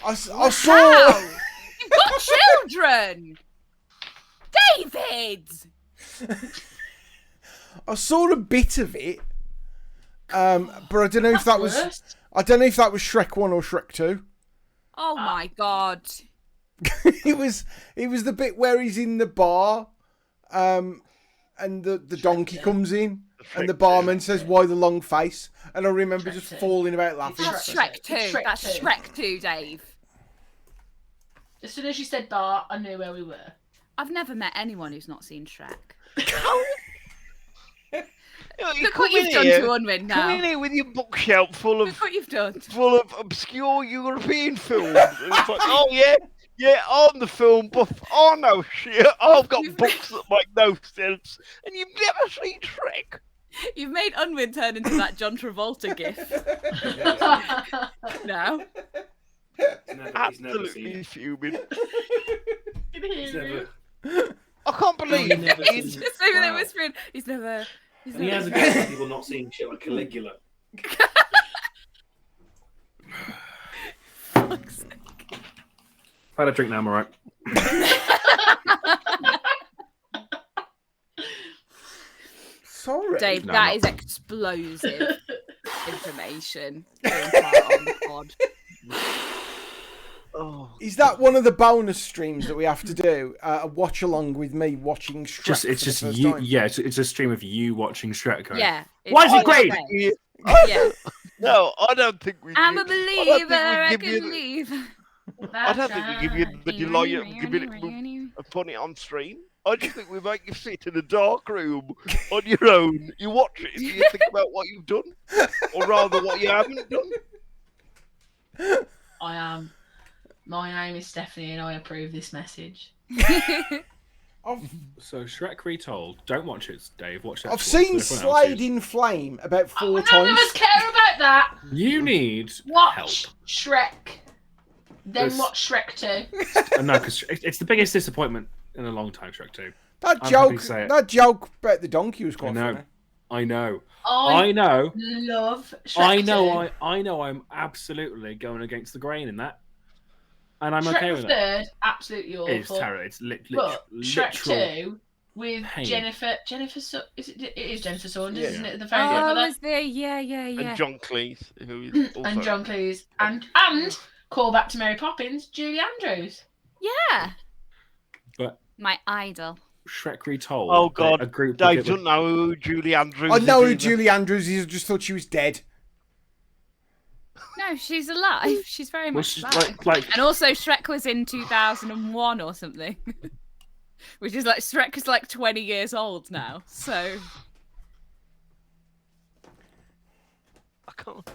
I saw. How? You've got children, David. I saw a bit of it, but I don't know if that was. Worse. I don't know if that was Shrek 1 or Shrek 2. Oh my god. it was the bit where he's in the bar, and the donkey comes in, and the barman says, "Why the long face?" And I remember Shrek just 2. falling about laughing. That's Shrek Shrek 2. 2. Shrek That's 2. Shrek 2, Dave. As soon as you said bar, I knew where we were. I've never met anyone who's not seen Shrek. You Look come what you've in done here- to Unwin Come in now. here with your bookshelf full Look of what you've done. obscure European films. And it's like, oh yeah, I'm the film buff. Oh no shit, I've got books that make no sense, and you've never seen Shrek. You've made Unwin turn into that John Travolta gif now. Absolutely fuming. He's never, I can't believe You've never it's seen- Just over there Wow. whispering. He's never. And he has against people not seeing shit like Caligula. Fuck's sake. I've had a drink now, I'm alright. Sorry. Dave, No, that I'm is explosive information. Going out on the pod. oh, Is that one of the bonus streams that we have to do? A watch along with me watching Shrek It's for just the first you. time? Yeah, it's a stream of you watching Shrek. Going, Yeah. Why is it it's great? great. Yeah. no, I don't think we. I'm a give- I believer. don't think I we can give you. leave. I don't think we give you the delight of giving it and putting it on stream. I just think we make you sit in a dark room on your own. You watch it and you think about what you've done, or rather what you haven't done. I am. My name is Stephanie, and I approve this message. So Shrek Retold. Don't watch it, Dave. Watch that. I've seen Slade in Flame about 4 None of times. us care about that. You need Watch help. Shrek. Then This- watch Shrek 2. No, because it's the biggest disappointment in a long time. Shrek 2. That I'm happy joke, to say it. that joke about the donkey was I quite know. funny. I know. I know. Love Shrek 2. I know. I'm absolutely going against the grain in that, and I'm Shrek okay the with it. Third, absolutely awful. It's terrible. It's But Shrek literal. 2 with pain. Jennifer. It is Jennifer Saunders, Yeah. isn't it? The very Oh, grandmother. was there? Yeah. And John Cleese, who is also... And John Cleese, and call back to Mary Poppins, Julie Andrews. Yeah. But My idol. Shrek Retold. Oh, God. a group. Dave doesn't know who Julie Andrews I is. know who either. Julie Andrews is. I just thought she was dead. No, she's alive. She's very Well, much she's alive. like And also, Shrek was in 2001 or something, which is like Shrek is like 20 years old now. So I can't...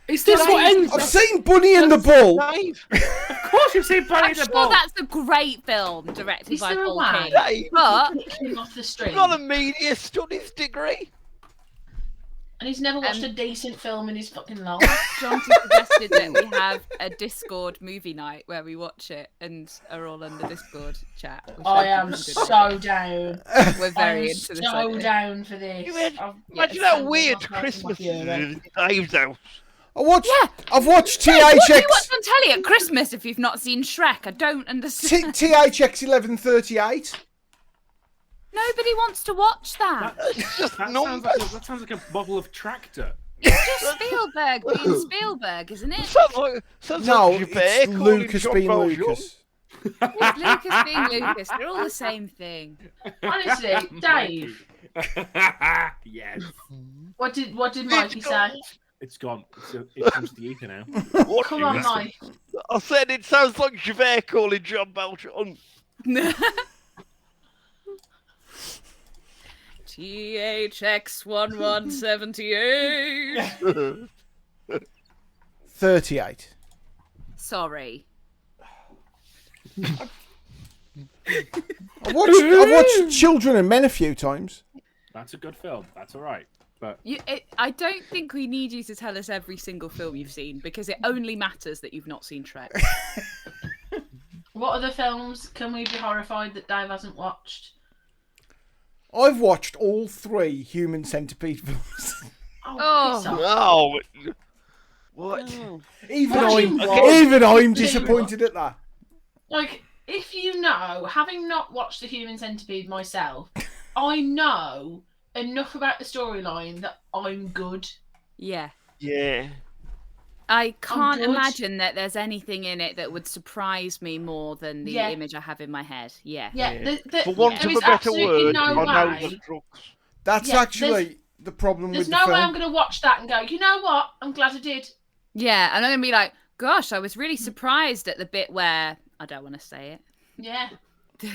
is this what ends? I've seen Bunny and the Bull. Dave! Of course, you've seen Bunny I'm and the sure Bull. that's a great film directed Is by there a Paul way? King. Dave! But Pick him off the street. He's got a media studies degree. And he's never watched a decent film in his fucking life. John suggested that we have a Discord movie night where we watch it and are all on the Discord chat. which I think am is a good so down. idea. We're very I'm into this. so idea. down for this. Imagine how weird Christmas is in Dave's house. I've watched What do you THX watch on telly at Christmas if you've not seen Shrek? I don't understand. THX 1138. Nobody wants to watch that. That sounds like a bottle of Tractor. It's just Spielberg being Spielberg, isn't it? Sounds No, like Javert it's calling Lucas John being Valjean. Lucas. It's Lucas being Lucas. They're all the same thing. Honestly, Dave, Yes. what did Mikey say? It's gone. It comes to the ether now. What Come you on, listen? Mike. I said it sounds like Javert calling John Valjean. THX 1178. 38. Sorry. I've watched Children and Men a few times. That's a good film. That's all right. But I don't think we need you to tell us every single film you've seen because it only matters that you've not seen Shrek. What other films can we be horrified that Dave hasn't watched? I've watched all 3 Human Centipede films. Oh. piss off. No. What? Even I'm disappointed at that. Like, if you know, having not watched The Human Centipede myself, I know enough about the storyline that I'm good. Yeah. Yeah. I can't good. imagine that there's anything in it that would surprise me more than the Yeah. image I have in my head. Yeah. Yeah, For want there of is a better absolutely word, no I know way. the drugs. That's Yeah, actually the problem There's with the no way I'm film. going to watch that and go, you know what? I'm glad I did. Yeah, and I'm going to be like, gosh, I was really surprised at the bit where... I don't want to say it. Yeah.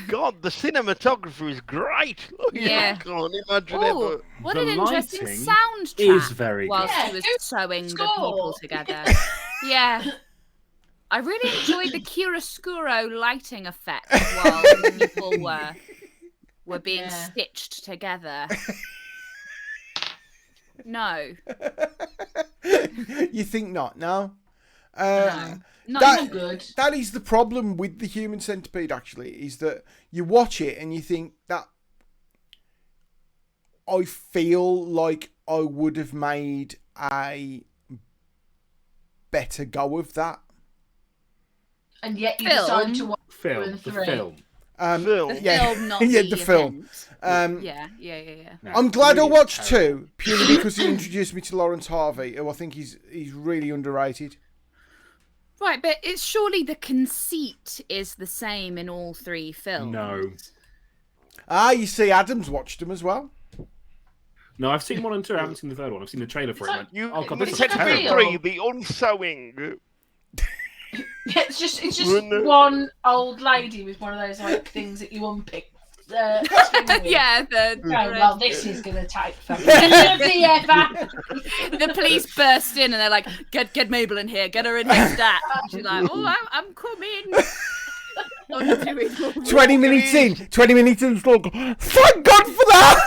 God, the cinematographer is great. Yeah. I can't imagine Oh, ever. what The an interesting lighting soundtrack is very whilst good. she was Yeah, good sewing the score. people together. Yeah. I really enjoyed the chiaroscuro lighting effect while the people were being Yeah. stitched together. No. You think not? No. No. Not that- even Good. That is the problem with the Human Centipede. Actually, is that you watch it and you think that I feel like I would have made a better go of that. And yet you Film. decide to watch film. the The three. film. Film. the yeah, film, not yeah, the the film. event. Yeah. No, I'm glad I really watched terrible. 2 purely because he introduced me to Lawrence Harvey, who I think he's really underrated. Right, but it's surely the conceit is the same in all 3 films. No. You see, Adam's watched them as well. No, I've seen 1 and 2. I haven't seen the third one. I've seen the trailer for it. and went, You, oh god, the this is Is it terrible. real? 3, the unsewing. Yeah, it's just Wouldn't it? one old lady with one of those like things that you unpick. String with. Yeah, Oh, well, this is going to take forever. the police burst in and they're like, get Mabel in here, get her in here, stat. She's like, oh, I'm coming. I'm doing all right. 20 minutes in, it's like, thank God for that!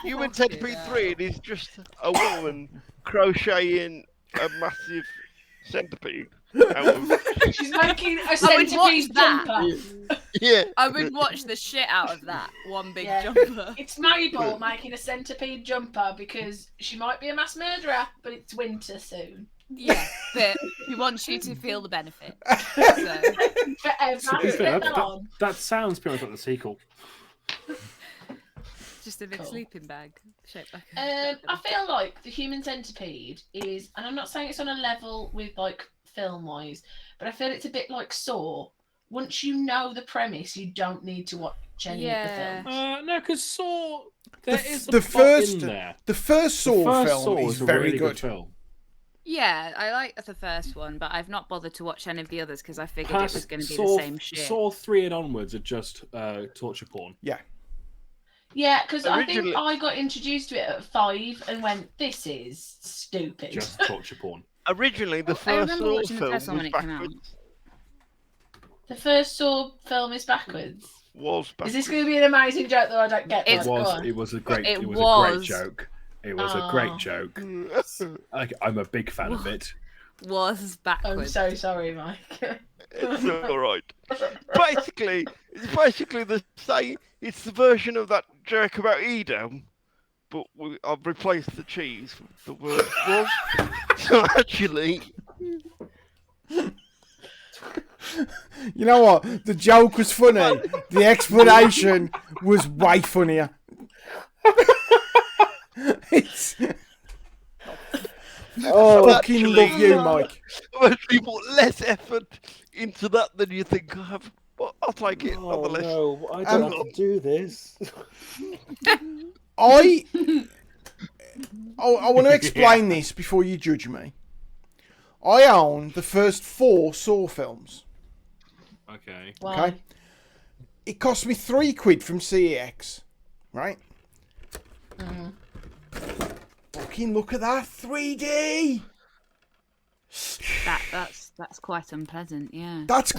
Human Centipede 3, it is just a woman crocheting a massive centipede. Out of... She's making a I would centipede watch that. jumper. Yeah. I would watch the shit out of that one big Yeah. jumper. It's Mabel making a centipede jumper because she might be a mass murderer, but it's winter soon. Yeah, but he wants you to feel the benefit. So, Forever. To be fair, Sit on. that sounds pretty much like the sequel. just a big Cool. sleeping bag shaped like I feel like the Human Centipede is, and I'm not saying it's on a level with like film wise, but I feel it's a bit like Saw. Once you know the premise, you don't need to watch any Yeah. of the films. No, because Saw, there The- is a the plot first- in there. The first Saw The first film Saw is was a very really good. film. Yeah, I like the first one, but I've not bothered to watch any of the others because I figured it was going to be Saw, the same shit. Saw 3 and onwards are just torture porn. Yeah. Yeah, because I think Originally- I got introduced to it at 5 and went, "This is stupid." Just torture porn. Originally, the I first remember Saw watching the film first one was when it came out. backwards. The first Saw film is backwards. Was Is backwards. this going to be an amazing joke that I don't get? It's- It Right, go was. on. It was a great. It It was a great was. joke. It was a Oh. great joke. I'm a big fan of it. Was I'm backwards. so sorry, Mike. It's all right. Basically, it's basically the same. It's the version of that joke about Edom, but I've replaced the cheese with the word was. So actually, You know what? The joke was funny. The explanation was way funnier. It's... Oh, fucking actually, love you, Mike. I've actually put less effort into that than you think I have. But I'll take it nonetheless. no! I don't have to do this. I want to explain this before you judge me. I own the first 4 Saw films. Okay. Why? Okay. It cost me £3 from CEX, right? Fucking look at that 3D. That's quite unpleasant. Yeah. That's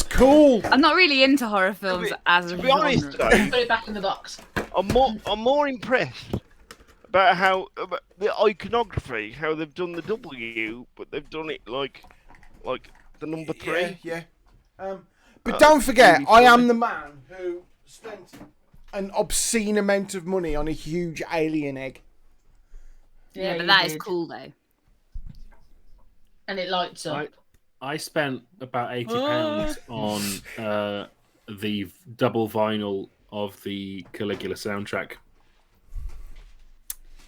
cool. I'm not really into horror films as a To be honest, genre. though, Put it back in the box. I'm more impressed about about the iconography, how they've done the W, but they've done it like the number 3. Yeah. But don't forget, really I am funny. the man who spent an obscene amount of money on a huge alien egg. Yeah, but you that is did. cool though. And it lights up. I spent about £80 on the double vinyl of the Caligula soundtrack.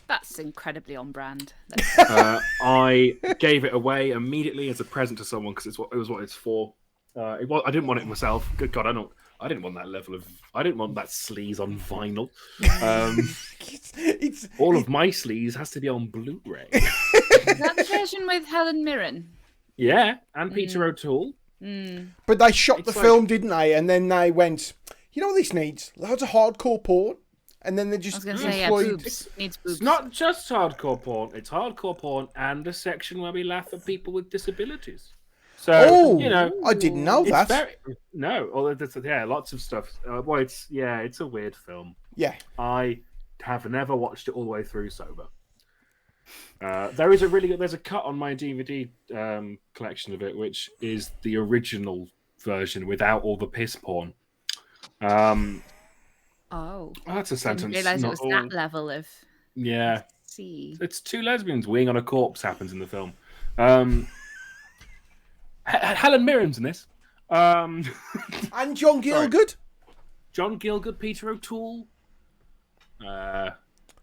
That's incredibly on brand. I gave it away immediately as a present to someone because it was what it's for. I didn't want it myself. Good God, I didn't want that level of. I didn't want that sleaze on vinyl. It's All of my sleaze has to be on Blu-ray. Is that the version with Helen Mirren? Yeah, and Peter O'Toole. But they shot the It's film, didn't they? And then they went, you know what this needs? Loads of hardcore porn. And then they I was just going to say, yeah, employed... boobs. Needs boobs. It's not just hardcore porn. It's hardcore porn and a section where we laugh at people with disabilities. So Oh, you know, I didn't know it's that. very no. Well, yeah, lots of stuff. Well, it's a weird film. Yeah. I have never watched it all the way through sober. There is there's a cut on my DVD collection of it, which is the original version without all the piss porn. Oh. That's a Didn't sentence. realise it not was all- that level of. Yeah, See. it's 2 lesbians weeing on a corpse happens in the film. Helen Mirren's in this. And John Gielgud. John Gielgud, Peter O'Toole.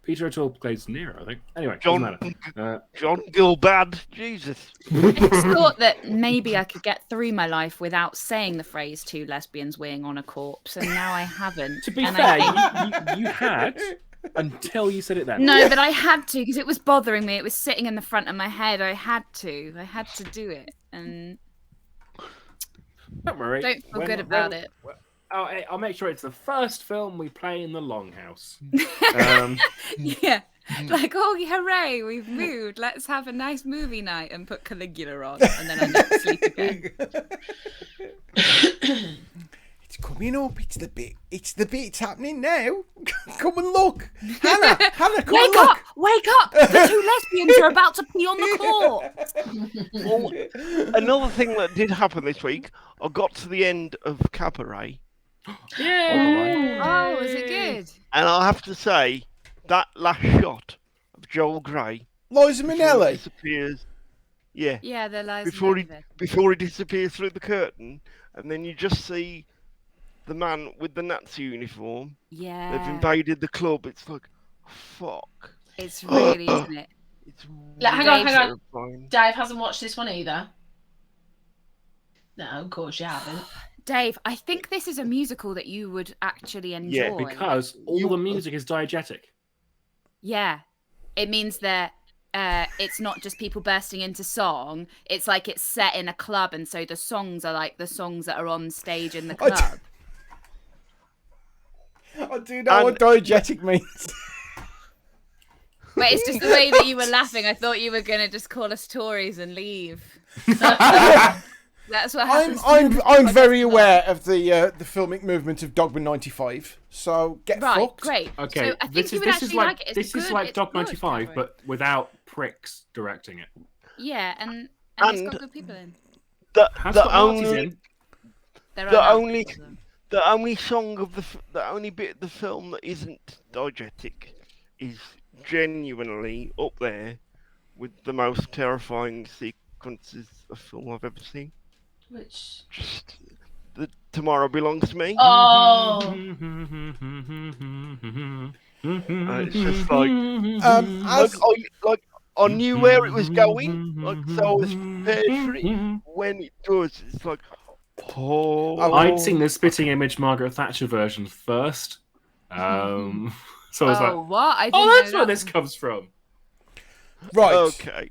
Peter O'Toole plays Nero, I think. Anyway, John doesn't matter. John Gilbad, Jesus. I just thought that maybe I could get through my life without saying the phrase 2 lesbians weighing on a corpse, and now I haven't. To be And fair, I- you had until you said it then. No, but I had to because it was bothering me. It was sitting in the front of my head. I had to do it, and Don't worry. don't feel good about it. I'll make sure it's the first film we play in the Longhouse. Yeah, like oh hooray, we've moved. Let's have a nice movie night and put Caligula on, and then I never sleep again. It's coming up. It's the bit. It's happening now. Come and look. Hannah, come and Wake look. up! Wake up! The two lesbians are about to pee on the court. Well, another thing that did happen this week, I got to the end of Cabaret, Oh, is it good? and I have to say, that last shot of Joel Grey Liza before he Minnelli. disappears. Yeah, Yeah, the lies. before he disappears through the curtain, and then you just see the man with the Nazi uniform. Yeah. They've invaded the club. It's like, fuck. It's really, isn't it? It's Hang on. terrifying. Dave hasn't watched this one either. No, of course you haven't. Dave, I think this is a musical that you would actually enjoy. Yeah, Because all the music is diegetic. Yeah. It means that it's not just people bursting into song. It's like it's set in a club, and so the songs are like the songs that are on stage in the club. I do know what diegetic means. But it's just the way that you were laughing. I thought you were going to just call us Tories and leave. That's what happens. I'm very aware of the filmic movement of Dogma 95. So get Right, fucked. great. Okay, So I think you would actually like it. It's this is good, like it's Dog good, 95, Cabaret. but without pricks directing it. Yeah, and it's And- got good people in. Has got Nazis in. There the are only- people in. The only song of the only bit of the film that isn't diegetic is genuinely up there with the most terrifying sequences of film I've ever seen. Which? Just the Tomorrow Belongs to Me. Oh. It's just like, As I knew where it was going, so I was prepared for it. When it does, it's like, oh. I'd seen the spitting image Margaret Thatcher version first. So I was like, what? I didn't oh, know that's where that. this comes from. right, Okay.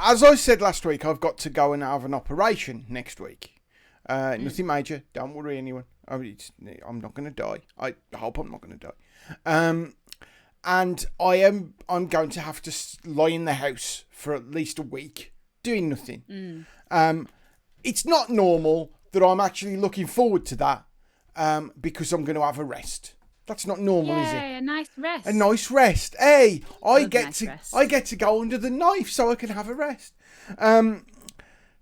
as I said last week, I've got to go and have an operation next week. Nothing major. Don't worry, anyone. I'm not going to die. I hope I'm not going to die. And I'm going to have to lie in the house for at least a week doing nothing. It's not normal that I'm actually looking forward to that because I'm going to have a rest. That's not normal, is it? Yay, a nice rest. A nice rest. Hey, I Love get nice to rest. I get to go under the knife so I can have a rest.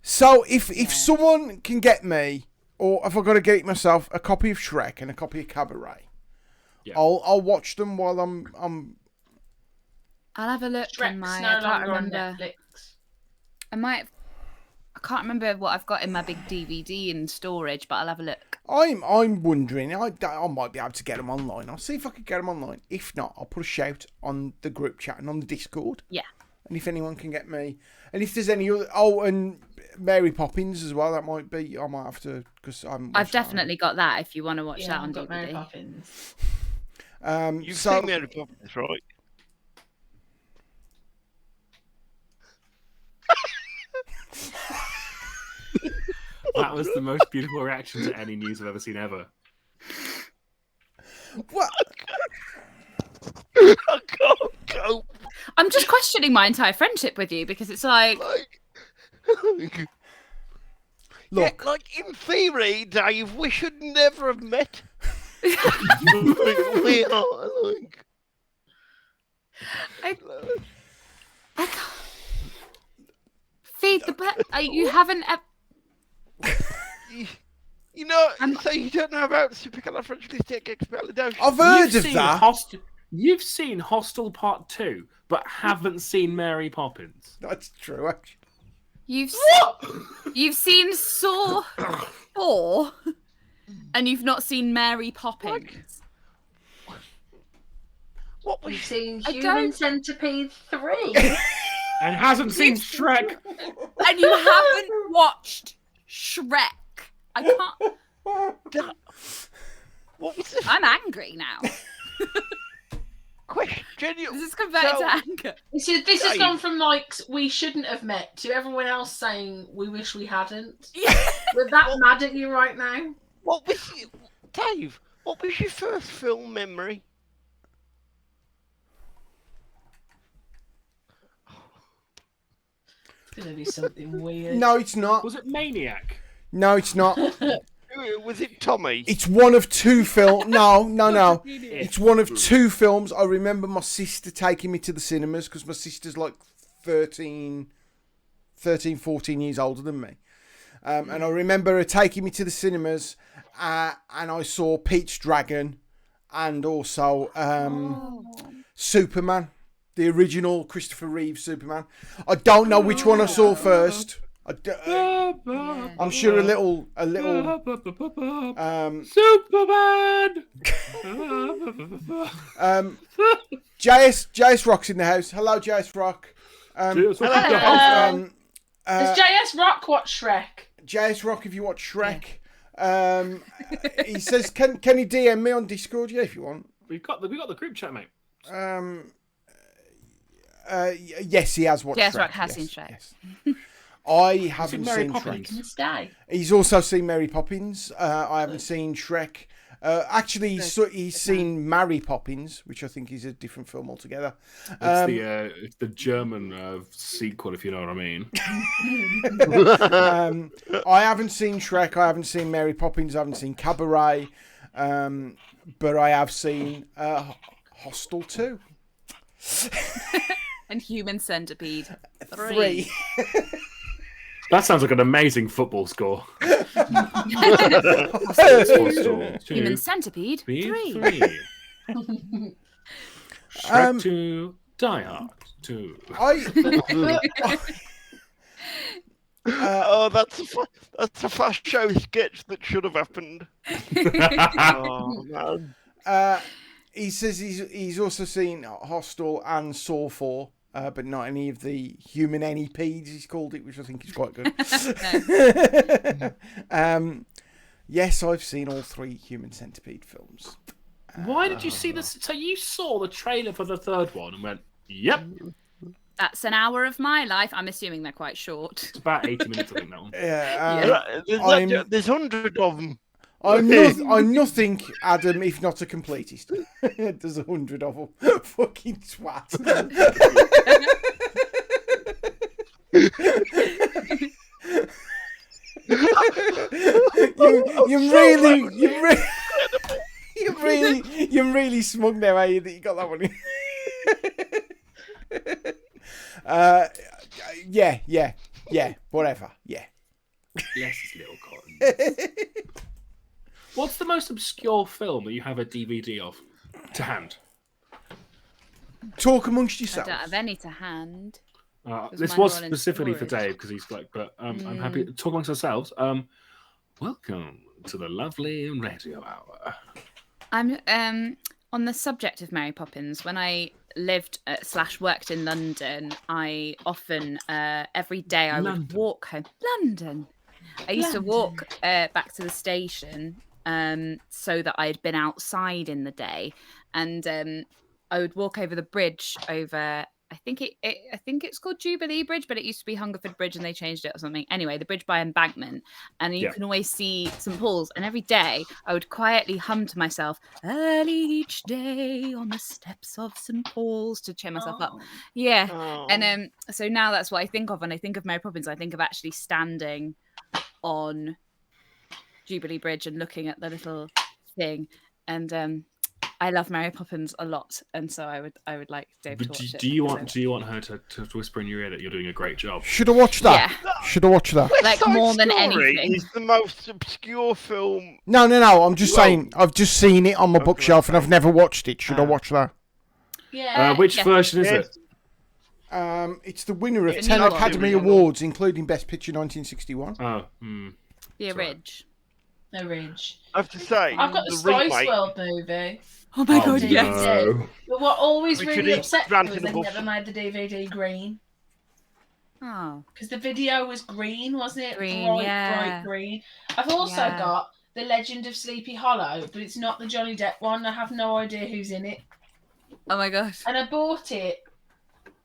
So if someone can get me, or if I've got to get it myself, a copy of Shrek and a copy of Cabaret, Yeah. I'll watch them while I'm I'll have a look in Shrek's my. no I can't longer on remember. Netflix. I can't remember what I've got in my big DVD in storage, but I'll have a look. I'm wondering. I might be able to get them online. I'll see if I can get them online. If not, I'll put a shout on the group chat and on the Discord. Yeah. And if anyone can get me, and if there's any other, and Mary Poppins as well, that might be. I might have to because I've definitely got that if you want to watch Yeah, that I've on got Mary DVD. Poppins. You've so seen Mary Poppins, right? That was the most beautiful reaction to any news I've ever seen ever. what? I can't cope. I'm just questioning my entire friendship with you because it's like, Like, Look, yeah, like in theory, Dave, we should never have met. We are like. I can't. Feed the bird. You haven't. You know, I'm- so you don't know about supercalifragilisticexpialidocious. I've heard You've of seen that. You've seen Hostel Part 2, but haven't seen Mary Poppins. That's true, actually. You've seen Saw 4, and you've not seen Mary Poppins. What was We've seen I Human don't- Centipede 3. And hasn't seen Shrek. And you haven't watched Shrek. I can't. that? What was the I'm angry now. question? This is converted to anger. This has Dave. gone from like we shouldn't have met to everyone else saying we wish we hadn't. Yeah. We're that mad at you right now. What was Dave? What was your first film memory? It's gonna be something weird. No, it's not. Was it Maniac? No, it's not. Who Was it Tommy? It's one of two films. No. It's one of two films. I remember my sister taking me to the cinemas because my sister's like 13, 14 years older than me. And I remember her taking me to the cinemas and I saw Pete's Dragon and also Superman, the original Christopher Reeve Superman. I don't know which one I saw first. I'm sure a little Superman. JS Rock's in the house. Hello, JS Rock. Does JS Rock watch Shrek? JS Rock, if you watch Shrek, he says, "Can you DM me on Discord? Yeah, if you want." We've got the group chat, mate. Yes, he has watched. JS Shrek. Rock has seen Shrek. Yes. I haven't Mary seen Poppins? Shrek. Stay. He's also seen Mary Poppins. I haven't seen Shrek. Actually, he's seen Mary Poppins, which I think is a different film altogether. It's the German sequel, if you know what I mean. I haven't seen Shrek. I haven't seen Mary Poppins. I haven't seen Cabaret. But I have seen Hostel 2. And Human Centipede 3. That sounds like an amazing football score. Human Centipede 3. Shrek 2, Die Hard 2. That's a fast show sketch that should have happened. Oh man. He says he's also seen Hostel and Saw 4, but not any of the human NEPs, he's called it, which I think is quite good. Yes, I've seen all 3 Human Centipede films. Why did you see this? So you saw the trailer for the third one and went, "Yep." That's an hour of my life. I'm assuming they're quite short. It's about 80 minutes, I think, that one. There's 100 of them. I'm nothing, Adam, if not a completist. There's 100 of them. Fucking twat. You're really smug now, are you, that you got that one in? Yeah, whatever, yeah. Bless his little cotton. What's the most obscure film that you have a DVD of to hand? Talk amongst I yourselves. don't have any to hand. This mine was are all in specifically for storage. Dave because he's like, but I'm happy to talk amongst ourselves. Welcome to the lovely radio hour. I'm on the subject of Mary Poppins. When I lived / worked in London, I often every day I would walk home. London. I used to walk back to the station so that I had been outside in the day, and I would walk over the bridge over. I think it's called Jubilee Bridge, but it used to be Hungerford Bridge and they changed it or something. Anyway, the bridge by Embankment, and you can always see St Paul's. And every day I would quietly hum to myself, "Early each day on the steps of St Paul's" to cheer myself up. Yeah, and so now that's what I think of when I think of Mary Poppins. I think of actually standing on Jubilee Bridge and looking at the little thing, and I love Mary Poppins a lot, and so I would like Dave to watch it. Do you want her to whisper in your ear that you're doing a great job? Should have watched that. Yeah. Should have watched that. Like West Side more than Story anything. is the most obscure film. No. I'm just saying. I've just seen it on my bookshelf and I've never watched it. Should I watch that? Yeah. Which yeah. version is it? It's the winner of It's 10 not Academy the Awards, including Best Picture 1961. Oh, The Ridge. The Ridge. I have to say, I've got the remake, Spice World movie. Oh my god, yes. yes. no. But what always Richard really E. upset me Grant was in the they bush. never made the DVD green. Oh. Because the video was green, wasn't it? Green, bright, yeah. bright green. I've also Yeah. got The Legend of Sleepy Hollow, but it's not the Johnny Depp one. I have no idea who's in it. Oh my gosh. And I bought it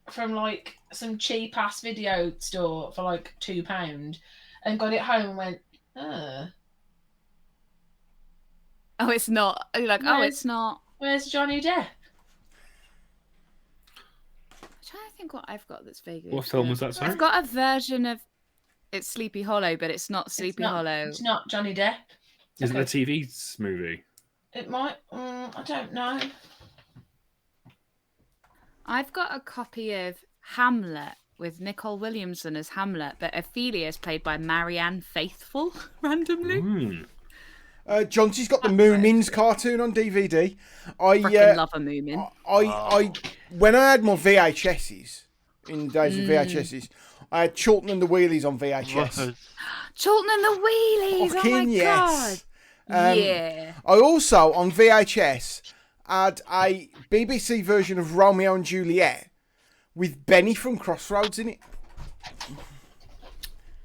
from like some cheap ass video store for like £2 and got it home and went, Oh, it's not. You're like, oh, it's not. where's Johnny Depp? I'm trying to think what I've got that's vaguely. What film was that, sorry? I've got a version of it's Sleepy Hollow, but it's not Sleepy Hollow. It's not Johnny Depp. Is Okay. it a TV movie? It might. I don't know. I've got a copy of Hamlet with Nicole Williamson as Hamlet, but Ophelia is played by Marianne Faithfull randomly. Hmm. Johnson's got the Moomins cartoon on DVD. I Freaking love a Moomin. I when I had my VHSs in the days of VHSs, I had Chilton and the Wheelies on VHS. Chilton and the Wheelies. Fucking oh my yes. god. Yeah. I also on VHS had a BBC version of Romeo and Juliet with Benny from Crossroads in it.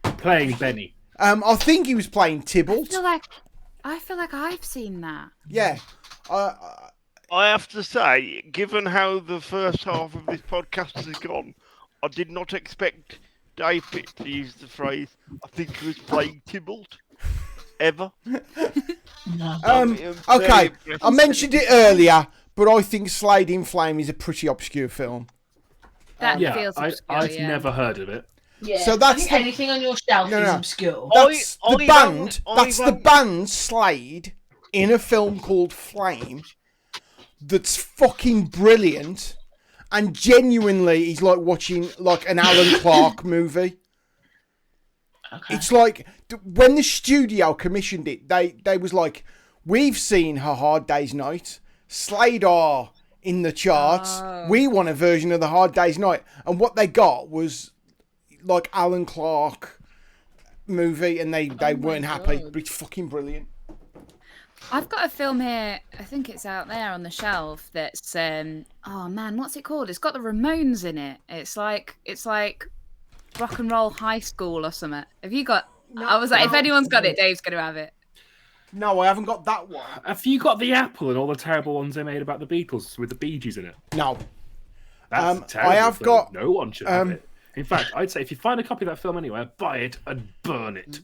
Playing Benny. I think he was playing Tybalt. I feel like I've seen that. Yeah. I have to say, given how the first half of this podcast has gone, I did not expect David to use the phrase, I think he was playing Tybalt, ever. No. Okay, I mentioned it earlier, but I think Slade in Flame is a pretty obscure film. That Yeah, feels obscure, I've yeah. never heard of it. Yeah. So that's I think the- anything on your shelf No, is no. obscure. That's the I band. don't- That's I the don't- band Slade in a film called Flame. That's fucking brilliant, and genuinely, he's like watching like an Alan Clark movie. Okay. It's like when the studio commissioned it, they was like, we've seen Her Hard Day's Night, Slade are in the charts. Oh. We want a version of the Hard Day's Night, and what they got was like Alan Clark movie, and they weren't happy. God. But it's fucking brilliant. I've got a film here. I think it's out there on the shelf. That's oh man, what's it called? It's got the Ramones in it. It's like Rock and Roll High School or something. Have you got? I was like, if anyone's got it, Dave's gonna have it. No, I haven't got that one. Have you got the Apple and all the terrible ones they made about the Beatles with the Bee Gees in it? No. That's I terrible. have film. got, No one should have it. In fact, I'd say if you find a copy of that film anywhere, buy it and burn it.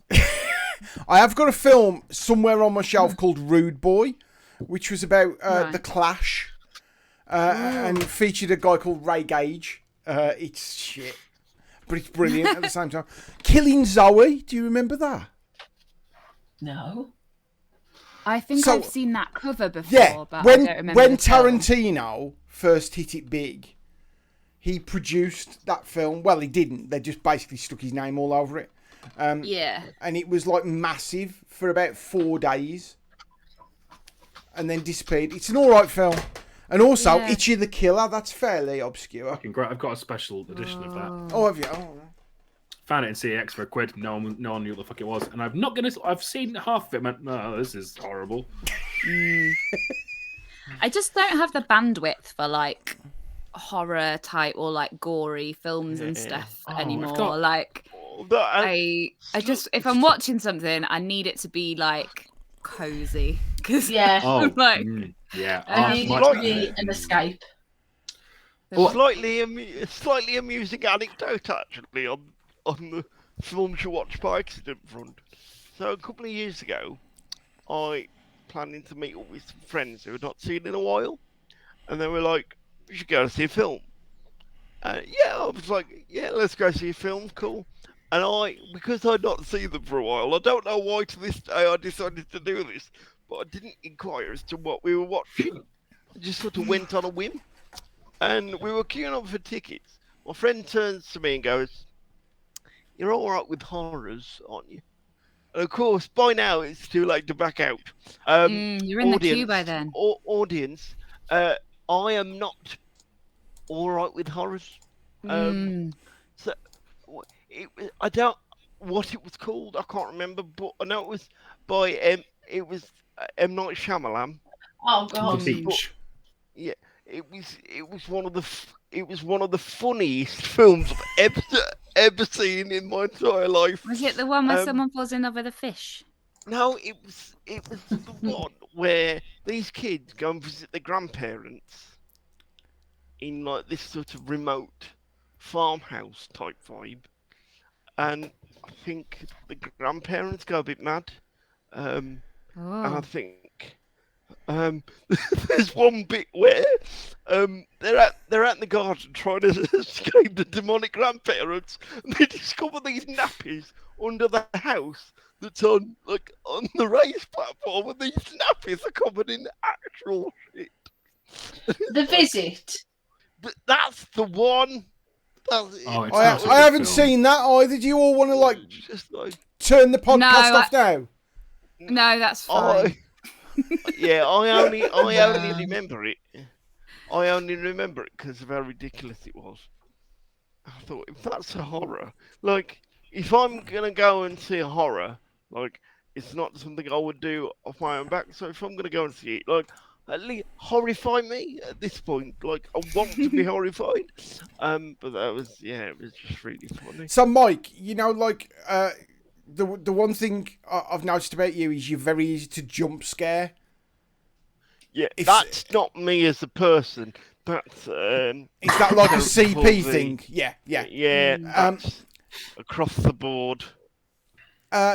I have got a film somewhere on my shelf called Rude Boy, which was about Right. the Clash, and featured a guy called Ray Gage. It's shit, but it's brilliant at the same time. Killing Zoe, do you remember that? No. I think So- I've seen that cover before, Yeah, but when I don't remember. when the film. Tarantino first hit it big, he produced that film. Well, he didn't. They just basically stuck his name all over it. Yeah. And it was like massive for about 4 days, and then disappeared. It's an all right film, and also Yeah. Itchy the Killer. That's fairly obscure. Fucking great. I've got a special edition of that. Oh, have you? Oh. Found it in CX for £1. No one knew what the fuck it was, and I've seen half of it. And went, no, this is horrible. I just don't have the bandwidth for like horror type or like gory films and stuff Oh, I've anymore. got- Like I just if I'm watching something, I need it to be like cozy because Yeah. Oh, like yeah. I I Oh, need my- it to be an escape. Slightly amusing anecdote actually on the films you watch by accident front. So a couple of years ago, I planning to meet up with some friends who had not seen in a while, and they were like, "We should go see a film." Yeah, I was like, "Yeah, let's go see a film, cool." And because I'd not seen them for a while, I don't know why to this day I decided to do this, but I didn't inquire as to what we were watching. I just sort of went on a whim. And we were queuing up for tickets. My friend turns to me and goes, "You're all right with horrors, aren't you?" And of course, by now it's too late to back out. you're in the queue by then. Audience, I am not all right with horrors. So I don't what it was called. I can't remember, but I know it was by M Night Shyamalan. Oh The god. Beach. Yeah, it was one of the funniest films I've ever seen in my entire life. Was it the one where Um, someone falls in love with a fish? No, it was the one where these kids go and visit their grandparents in like this sort of remote farmhouse type vibe, and I think the grandparents go a bit mad. And I Oh, think there's one bit where they're out in the garden trying to escape the demonic grandparents, and they discover these nappies under the house that's on the race platform, and these nappies are covered in actual shit. The Visit. That's the one. Oh, it's I not a good haven't film. seen that either. Do you all want to like Just like turn the podcast No, off now? No, that's fine. I only remember it. I only remember it because of how ridiculous it was. I thought, if that's a horror, like, if I'm gonna go and see a horror, like, it's not something I would do off my own back. So if I'm gonna go and see it, like, at least horrify me at this point. Like, I want to be horrified. But that was, it was just really funny. So, Mike, you know, like, the one thing I've noticed about you is you're very easy to jump scare. Yeah, If- that's not me as a person. That's Is that like a CP Probably. thing? Yeah. yeah, that's across the board.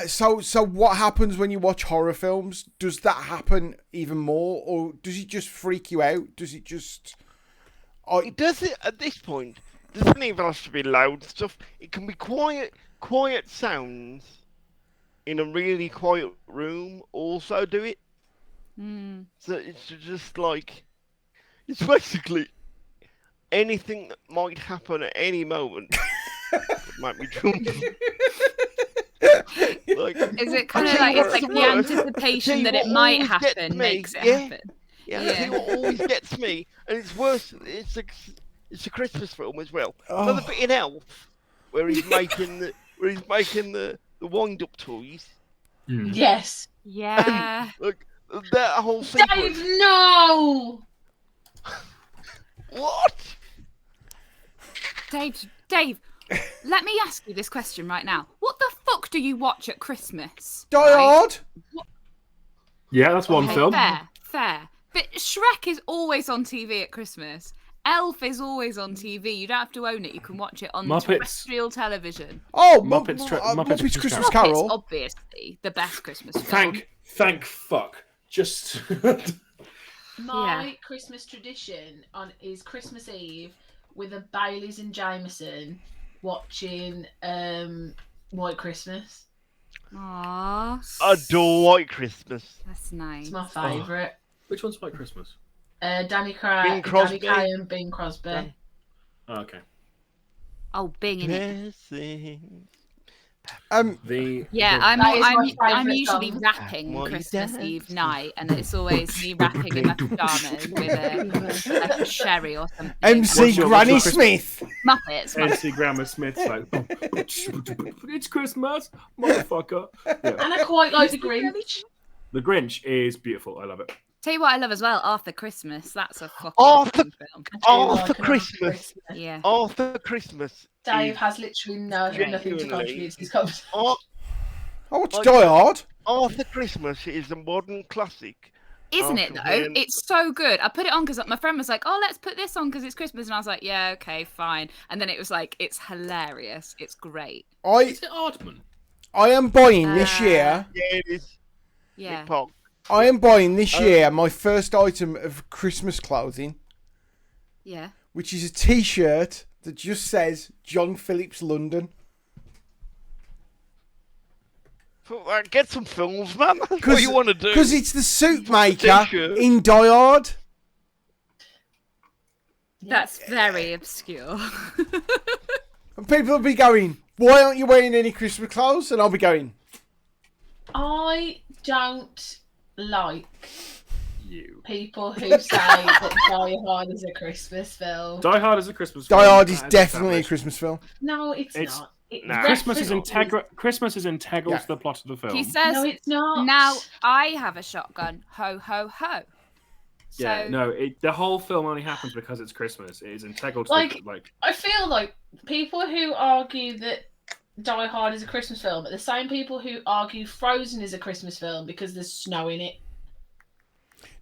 So what happens when you watch horror films? Does that happen even more, or does it just freak you out? Does it just? It does it at this point. It doesn't even have to be loud stuff. It can be quiet sounds in a really quiet room. Also do it. So it's just like, it's basically anything that might happen at any moment might be jump. Like, Is it kind of tell like you it's what's like the the worst. I tell anticipation you that it what might always gets happen me, makes it yeah. happen? Yeah, I tell you what always gets me, and it's worse. It's a Christmas film as well. Another bit in Elf, where he's making the wind-up toys. Yes. Yeah. Like that whole sequence. Dave, no! What? Dave, let me ask you this question right now. What the fuck do you watch at Christmas? Die right? Hard. Yeah, that's one Okay, film. Fair. But Shrek is always on TV at Christmas. Elf is always on TV. You don't have to own it. You can watch it on Muppets. terrestrial television. Oh, Muppets Muppets Christmas Muppets, Carol. obviously, the best Christmas film. Thank fuck. Just My Christmas tradition is Christmas Eve with a Baileys and Jameson watching White Christmas. Aww. Adore White Christmas. That's nice. It's my favourite. which one's White Christmas? Danny Bing Crosby. Kaye and Bing Crosby. Oh, okay. Oh, Bing in it. Blessings. Yeah, I'm That is my I'm favourite usually song. rapping What Christmas you Eve dance. night, and it's always me rapping in my pajamas with a sherry or something. MC What's your Granny Christmas- Smith. Muppets. MC Grammar Smith's like, it's Christmas, motherfucker. Yeah. And I quite like the Grinch. The Grinch is beautiful. I love it. Tell you what I love as well, Arthur Christmas. That's a fucking Arthur- fun film. Arthur Christmas. Yeah. Arthur Christmas. Dave is- has literally nothing to Genuinely. contribute to this conversation. Ar- I watched Like- Die Hard. Arthur Christmas is a modern classic. Isn't it Arthur though? Wayne. It's so good. I put it on because my friend was like, "Oh, let's put this on because it's Christmas," and I was like, "Yeah, okay, fine." And then it was like, "It's hilarious. It's great." Is it Aardman? I am buying this year. Yeah, it is. Yeah. Nick Park. I am buying this year my first item of Christmas clothing, Yeah. which is a T-shirt that just says John Phillips London. Get some films, man. That's what you want to do. Because it's the suit maker T-shirt. in Die Hard. That's very obscure. And people will be going, why aren't you wearing any Christmas clothes? And I'll be going, I don't like You. people who say that Die Hard is a Christmas film. Die Hard is a Christmas Die film. Hard is That definitely a established. Christmas film. No, it's It's- not. It Nah. Christmas is definitely Christmas is integral Yeah. to the plot of the film. He says, No, it's not. "Now I have a shotgun. Ho ho ho." So, Yeah, no, the whole film only happens because it's Christmas. It is integral to Like- the, I feel like people who argue that Die Hard is a Christmas film are the same people who argue Frozen is a Christmas film because there's snow in it.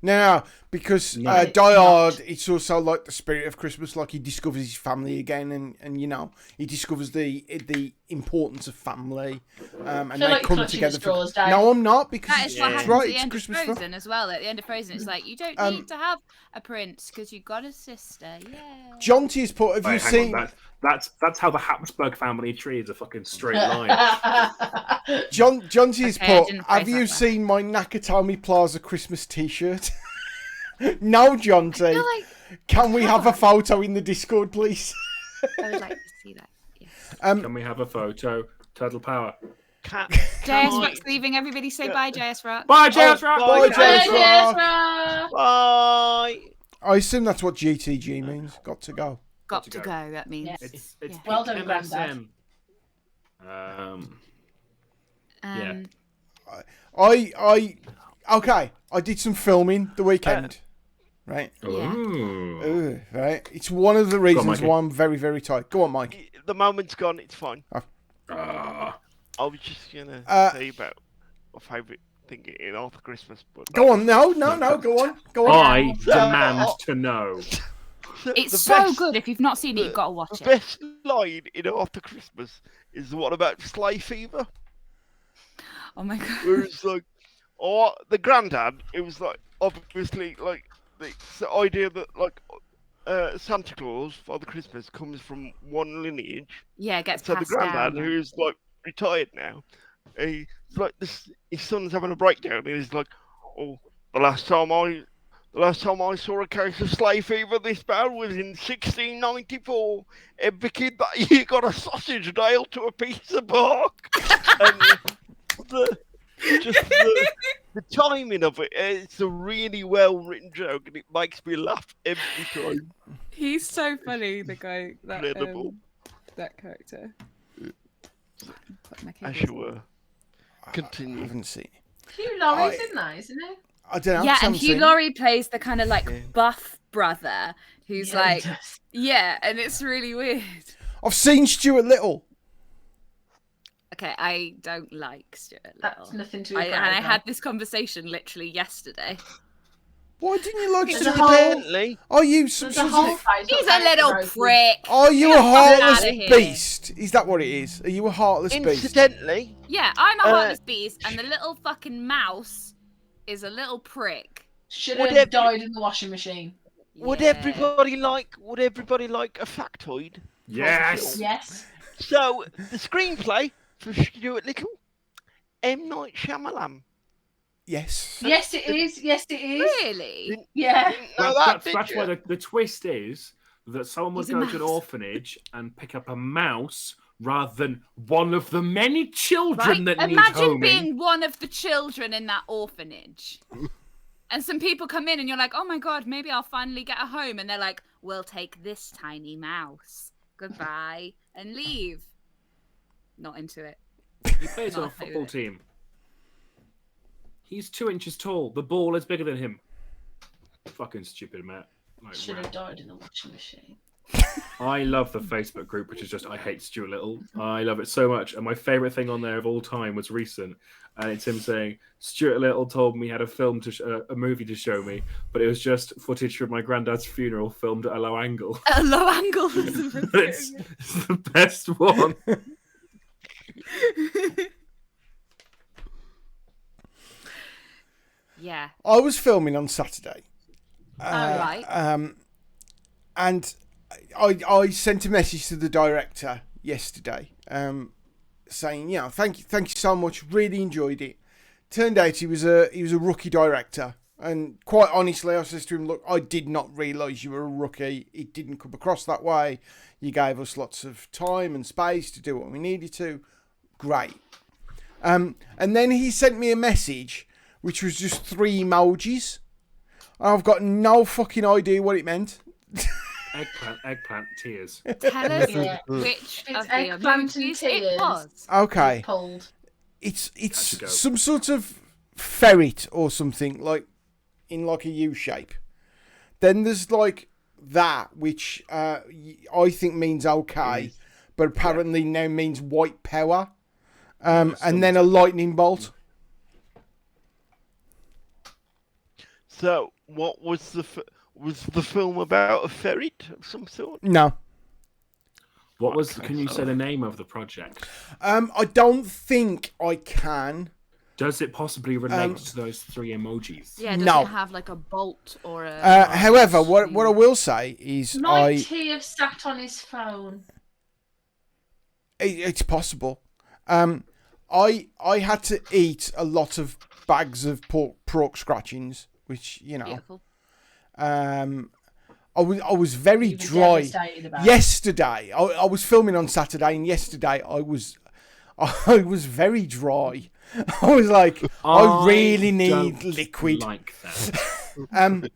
No, because No. Die Hard, it's also like the spirit of Christmas. Like he discovers his family again, and you know he discovers the importance of family, and feel they like you're come clutching together. at straws, Dave. No, I'm not because That it's, is what Yeah. happens right. at the It's end Christmas of film. Frozen as well. At the end of Frozen, it's like you don't need to have a prince because you got a sister. Yeah. John T's put. Have you Wait, hang seen? on, that's how the Habsburg family tree is a fucking straight line. John T's Okay, I put. didn't Have phrase you that well. seen my Nakatomi Plaza Christmas T-shirt? No, John T. I feel like Can we have a photo in the Discord, please? I would like to see that. Yes. Can we have a photo? Turtle power. Can JS I- Rock's leaving. Everybody say bye, JS Rock. Bye, JS Oh, Rock. bye, Bye, JS Yes, Rock. Rock. Bye. I assume that's what GTG means. Got to go. Got to to go. go. That means. Yes. It's Yeah. Well done, peak Grandad. MSN. Um, Okay. I did some filming the weekend. Right. Yeah. Ooh. Right. It's one of the reasons Mikey. why I'm very, very tight. Go on, Mike. The moment's gone. It's fine. Ah. I was just gonna Uh, say about my favourite thing in Arthur Christmas, but Go on. No. Go on. Go on. I demand to know. It's the so best- good. If you've not seen it, you've got to watch The it. best line in Arthur Christmas is the one about sleigh fever. Oh my god. Where it's like, oh, the granddad. It was like obviously like the idea that like Santa Claus, Father Christmas, comes from one lineage. Yeah, it gets So the passed granddad, down. who's like retired now, he's like this. His son's having a breakdown, and he's like, "Oh, the last time I saw a case of sleigh fever this bad was in 1694. Every kid that year got a sausage nailed to a piece of bark." And the timing of it—it's a really well written joke, and it makes me laugh every time. He's so funny. The guy Incredible. that character. As you were. I Continue. haven't seen it. Hugh Laurie's in that, isn't he? I don't know. Yeah, I and haven't Hugh seen it. Laurie plays the kind of like Yeah. buff brother who's Yeah, he like, does. yeah, and it's really weird. I've seen Stuart Little. Okay, I don't like Stuart Little. That's nothing to be And proud I of. had this conversation literally yesterday. Why didn't you like There's Stuart a whole- Little? Incidentally, Are you There's a whole phase He's of a little character prick. Are you a Get the fuck heartless outta here. beast? Is that what it is? Are you a heartless beast? incidentally, Yeah, I'm a Uh, heartless beast, and the little fucking mouse is a little prick. Should Would have every- died in the washing machine. would Yeah. everybody like a factoid? Yes. Yes. So the screenplay for Stuart Little, M. Night Shyamalan. Yes. Yes, it is. Yes, it is. Really? Yeah. Didn't know that, did That's you? why the twist is that someone would He's a go to an mouse. orphanage and pick up a mouse rather than one of the many children Right? that need Imagine homing. being one of the children in that orphanage. And some people come in and you're like, oh my god, maybe I'll finally get a home. And they're like, we'll take this tiny mouse. Goodbye. And leave. Not into it. He plays on a Not okay football with it. team. He's 2 inches tall. The ball is bigger than him. Fucking stupid, Matt. Like, Should wow. have died in the washing machine. I love the Facebook group, which is just I hate Stuart Little. I love it so much. And my favourite thing on there of all time was recent. And it's him saying, Stuart Little told me he had a movie to show me, but it was just footage from my granddad's funeral filmed at a low angle. A low angle. it's the best one. Yeah. I was filming on Saturday. Right. And I sent a message to the director yesterday, saying, you know, thank you so much. Really enjoyed it. Turned out he was a rookie director, and quite honestly, I said to him, look, I did not realise you were a rookie. It didn't come across that way. You gave us lots of time and space to do what we needed to. Great. And then he sent me a message, which was just 3 emojis. I've got no fucking idea what it meant. Eggplant, tears. Tell us Yeah. which It's of the eggplant and emojis tears. it was. Okay. Pulled. It's Has to go. some sort of ferret or something, like in like a U shape. Then there's like that, which I think means okay, but apparently now means white power. And then a lightning bolt. So, what was was the film about? A ferret of some sort? No. What was? Okay, Can you so- say the name of the project? I don't think I can. Does it possibly relate to those 3 emojis? Yeah, does No. it have like a bolt or a? However, what I will say is Might he have sat on his phone? it's possible. I had to eat a lot of bags of pork scratchings, which Beautiful. I was very You were dry devastated about it. yesterday. I was filming on Saturday, and yesterday I was very dry. I was like, I really need don't liquid. Like that.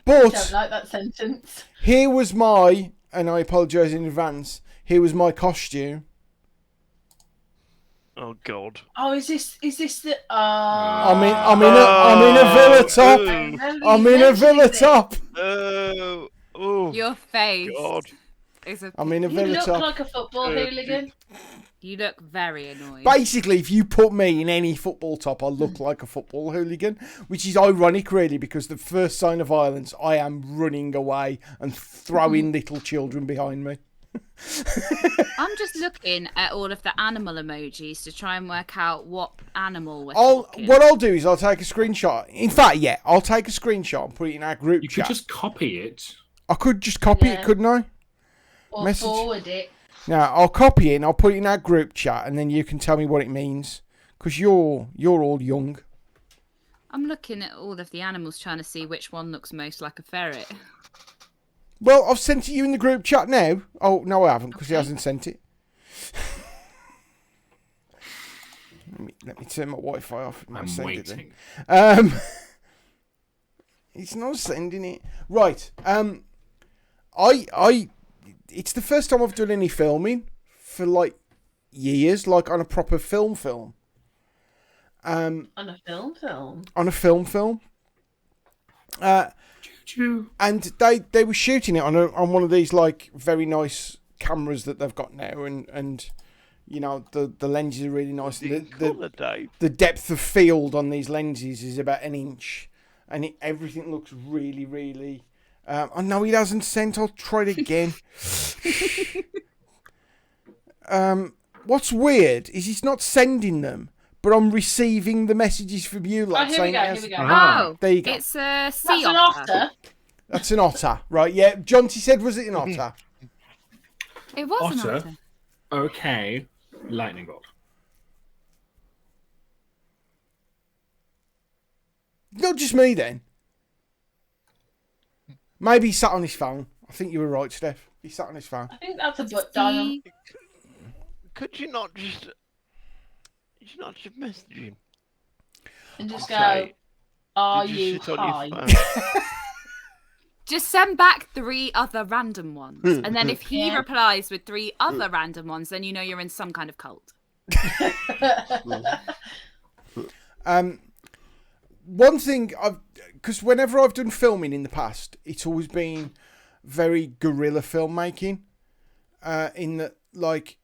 But Don't like that sentence. here was my, and I apologise in advance. Here was my costume. Oh God! Oh, is this the? I'm in a villa top. I'm in a villa top. Oh, Your face God! is a. I'm in a You villa look top. like a football hooligan. You look very annoyed. Basically, if you put me in any football top, I look like a football hooligan, which is ironic, really, because the first sign of violence, I am running away and throwing little children behind me. I'm just looking at all of the animal emojis to try and work out what animal we're talking. What I'll do is I'll take a screenshot. In fact, yeah, I'll take a screenshot and put it in our group You chat. could just copy it. I could just copy it, Yeah. couldn't I? Or Message. forward it. Now I'll copy it and I'll put it in our group chat, and then you can tell me what it means. Because you're all young. I'm looking at all of the animals trying to see which one looks most like a ferret. Well, I've sent it you in the group chat now. Oh no, I haven't, because he Okay. hasn't sent it. Let me turn my Wi-Fi off. It might I'm send it then. waiting. It's not sending it. Right. It's the first time I've done any filming for like years, like on a proper film. On a film. On a film. Choo-choo. And they were shooting it on one of these like very nice cameras that they've got now, and you know the lenses are really nice. Colour, Dave. The depth of field on these lenses is about 1 inch, and everything looks really, really. Oh no, he hasn't sent. I'll try it again. What's weird is he's not sending them, but I'm receiving the messages from you. Like Oh, here we saying go. yes. Here we go. Ah. Oh, There you go. it's a That's sea an otter. That's an otter, right? Yeah, Jonty said, was it an otter? It was an Otter? otter. Okay. Lightning bolt. Not just me then. Maybe he sat on his phone. I think you were right, Steph. He sat on his phone. I think that's a butt dial. See, Could you not just message him? And just Say, go, are "Did you sit on high? your phone?" just send back 3 other random ones, and then if he Yeah. replies with 3 other random ones, then you know you're in some kind of cult. One thing because whenever I've done filming in the past, it's always been very guerrilla filmmaking. In that, like,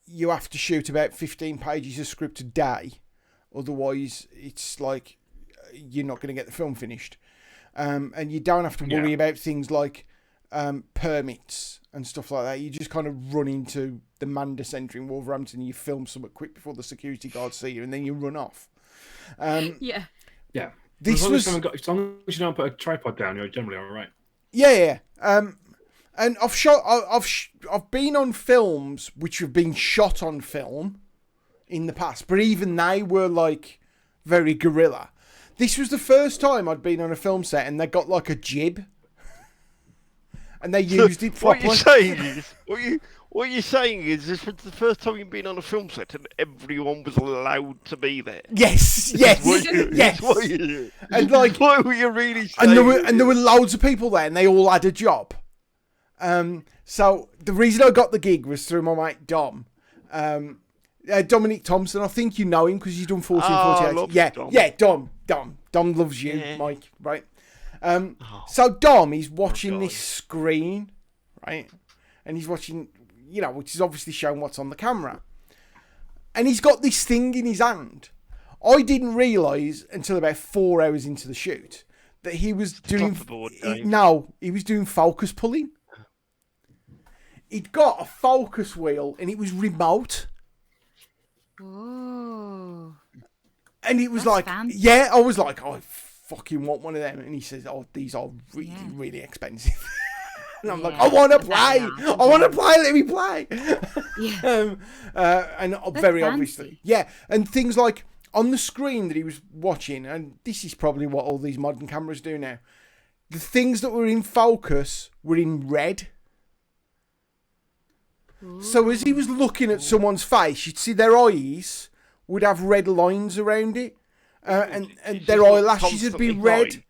you have to shoot about 15 pages of script a day, otherwise it's like you're not going to get the film finished. And you don't have to worry about things like permits and stuff like that. You just kind of run into the Manda Centre in Wolverhampton, and you film something quick before the security guards see you, and then you run off. Yeah. Yeah. This as long as you don't put a tripod down, you're generally all right. Yeah. And I've been on films which have been shot on film in the past, but even they were like very guerrilla. This was the first time I'd been on a film set and they got like a jib, and they used it properly. What you're saying is this was the first time you've been on a film set and everyone was allowed to be there. Yes. That's what you, And like, what were you really saying? and there were loads of people there, and they all had a job. So the reason I got the gig was through my mate Dom, Dominic Thompson. I think you know him because he's done 1448. love Dom. Dom loves you, Yeah. Mike. Right. So Dom, he's watching God. this screen, right, and he's watching, which is obviously showing what's on the camera, and he's got this thing in his hand. I didn't realise until about 4 hours into the shoot that he was Stop doing. the board game. No, he was doing focus pulling. He'd got a focus wheel and it was remote. Oh. And it was That's like, fancy. yeah, I was like, I fucking want one of them. And he says, oh, these are really, really expensive. And I'm like, Yeah, I want to I bet play. they are. I want to play. Let me play. Yeah. And very fancy. obviously, yeah. And things like on the screen that he was watching, and this is probably what all these modern cameras do now. The things that were in focus were in red. So as he was looking at someone's face, you'd see their eyes would have red lines around it, and It's their just eyelashes would be constantly red. bright.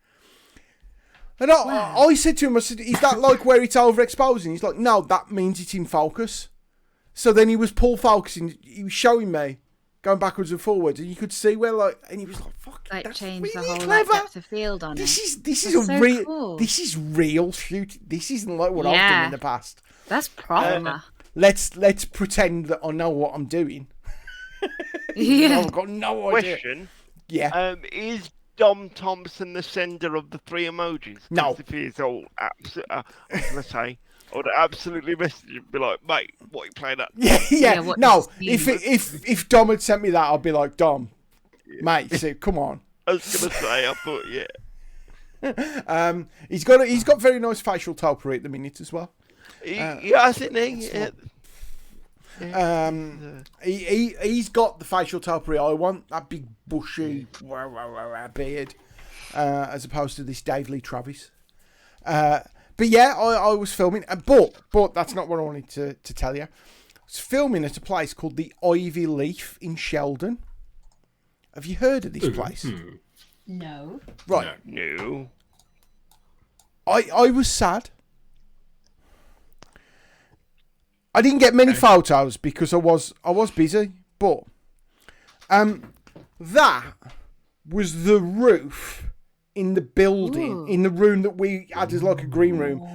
And I said to him, I said, is that like where it's overexposing? He's like, no, that means it's in focus. So then he was pull focusing. He was showing me, going backwards and forwards, and you could see where like, and he was like, "Fuck, Like that's change the really whole clever." like, depth of field on This it. is That's a so real cool. this is real shoot. This isn't like what I've done Yeah. in the past. That's proper. Let's pretend that I know what I'm doing. Yeah. I've got no idea. Question: Yeah. Is Dom Thompson the sender of the 3 emojis? 'Cause No. If he is, I was gonna say, I would absolutely message him and be like, mate, what are you playing at? Yeah. what No, does if Dom had sent me that, I'd be like, Dom, mate, see, come on. I was gonna say, I thought, yeah. He's got very nice facial topiary at the minute as well. Yeah, isn't he? He's got the facial topiary I want, that big bushy beard, as opposed to this Dave Lee Travis. But yeah, I was filming, but that's not what I wanted to tell you. I was filming at a place called the Ivy Leaf in Sheldon. Have you heard of this place? No. Right. No. I was sad. I didn't get many photos because I was busy, but that was the roof in the building, Ooh. in the room that we had as like a green room,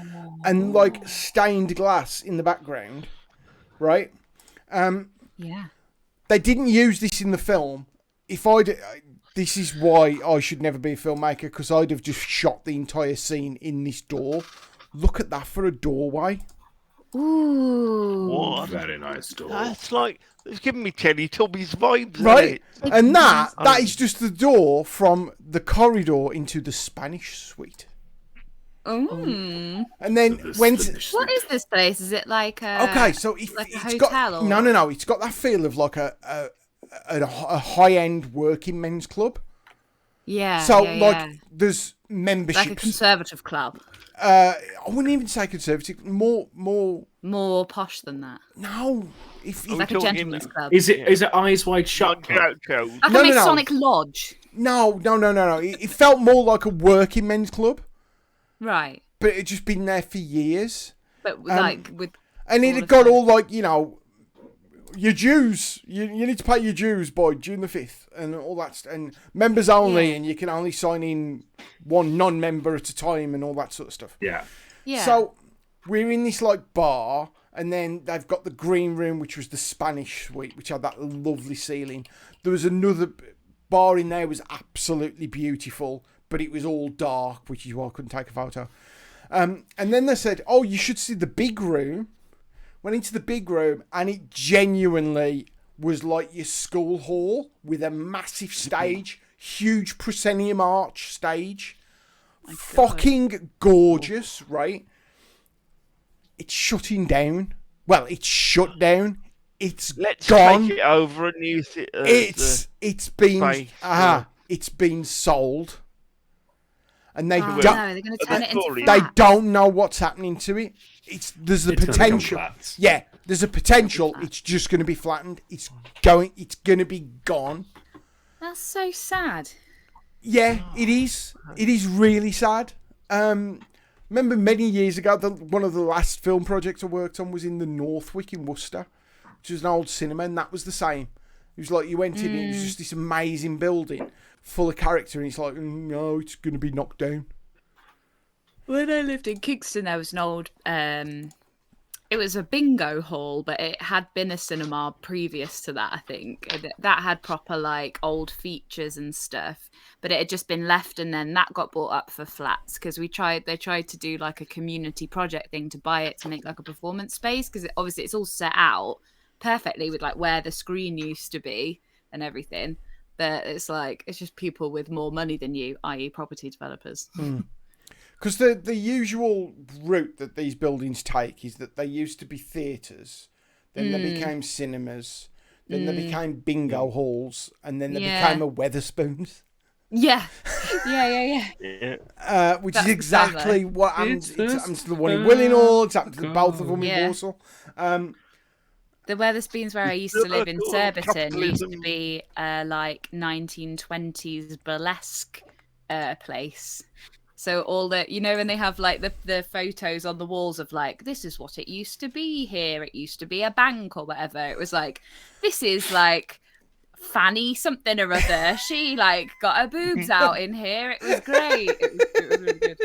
and like stained glass in the background, right? Yeah. They didn't use this in the film. This is why I should never be a filmmaker, because I'd have just shot the entire scene in this door. Look at that for a doorway. Ooh. What? Very nice door. That's like, it's giving me Teletubbies vibes, Right? Isn't it? And that is just the door from the corridor into the Spanish suite. Mm. And then when What is this place? Is it like a okay, so if like a it's hotel got or no, it's got that feel of like a high-end working men's club. Yeah. So yeah, like yeah. there's memberships. Like a conservative club. I wouldn't even say conservative. More. More posh than that. No, if Oh, Like a talking- gentleman's club. Is it Eyes Wide Shut? Not Club? Groucho. Like No, a no, no. Masonic lodge. no. It felt more like a working men's club, Right. but it just been there for years. But like with And it all had of got them. all like, your dues. You need to pay your dues by June the 5th and all that. And members only, Yeah. and you can only sign in one non-member at a time and all that sort of stuff. Yeah. Yeah. So we're in this like bar, and then they've got the green room, which was the Spanish suite, which had that lovely ceiling. There was another bar in there, was absolutely beautiful, but it was all dark, which is why I couldn't take a photo. And then they said, "Oh, you should see the big room." Went into the big room, and it genuinely was like your school hall with a massive stage, huge proscenium arch stage. Fucking gorgeous, right? It's shutting down. Well, it's shut down. It's Let's gone. take it over and use it as It's been space, it's been sold, and they Oh, don't no, they're going to turn it into They they flats. don't know what's happening to it. There's the It's gonna become potential. flats. Yeah, there's a potential. It's just going to be flattened. It's going to be gone. That's so sad. Yeah, it is. It is really sad. Remember many years ago, one of the last film projects I worked on was in the Northwick in Worcester, which is an old cinema, and that was the same. It was like you went in, it was just this amazing building full of character, and it's like, no, it's going to be knocked down. When I lived in Kingston, there was an old It was a bingo hall, but it had been a cinema previous to that, I think. That had proper like old features and stuff, but it had just been left, and then that got bought up for flats because they tried to do like a community project thing to buy it to make like a performance space, because obviously it's all set out perfectly with like where the screen used to be and everything. But it's like it's just people with more money than you, i.e. property developers. Because the usual route that these buildings take is that they used to be theatres, then they became cinemas, then they became bingo halls, and then they became a Weatherspoons. Yeah. Which That's is exactly what happened. It's happened to the one in Willinghall, it's happened to both of them in Walsall. The Weatherspoons where I used to live in Surbiton used to Capitalism. be like 1920s burlesque place. So all the, you know, when they have like the photos on the walls of like, this is what it used to be here. It used to be a bank or whatever. It was like, this is like Fanny something or other. She like got her boobs out in here. It was great. It was really good.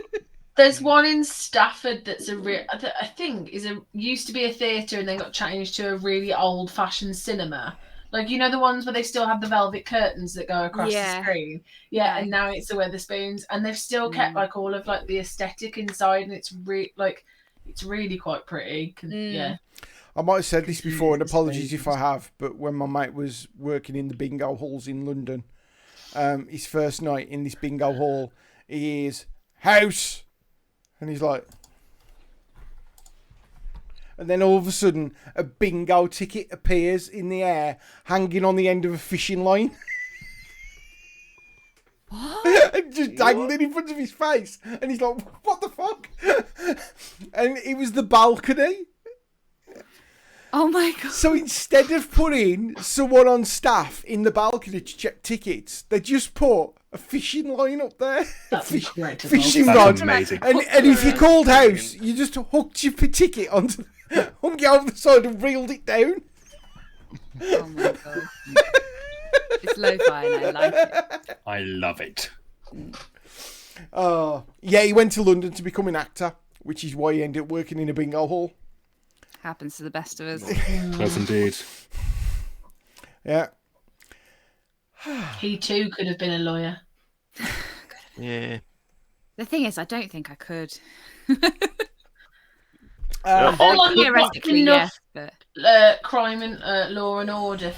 There's one in Stafford that's I think used to be a theatre and then got changed to a really old-fashioned cinema. Like, you know, the ones where they still have the velvet curtains that go across the screen. Yeah, and now it's the Weatherspoons, and they've still kept like all of like the aesthetic inside, and it's really quite pretty. Yeah. I might have said this before, and apologies if I have, but when my mate was working in the bingo halls in London, his first night in this bingo hall, he hears house, and he's like, and then all of a sudden a bingo ticket appears in the air, hanging on the end of a fishing line. And just dangling in front of his face, and he's like, "What the fuck?" And it was the balcony. Oh my god! So instead of putting someone on staff in the balcony to check tickets, they just put a fishing line up there. That's incredible. Fishing That's rod. amazing. And if you called house, you just hooked your ticket onto, hung it over the side and reeled it down. Oh my god! It's lo-fi and I like it. I love it. Yeah, he went to London to become an actor, which is why he ended up working in a bingo hall. Happens to the best of us. Does indeed. Yeah. He too could have been a lawyer. Yeah. The thing is, I don't think I could. I feel like Theoretically, enough yes, but crime and law and order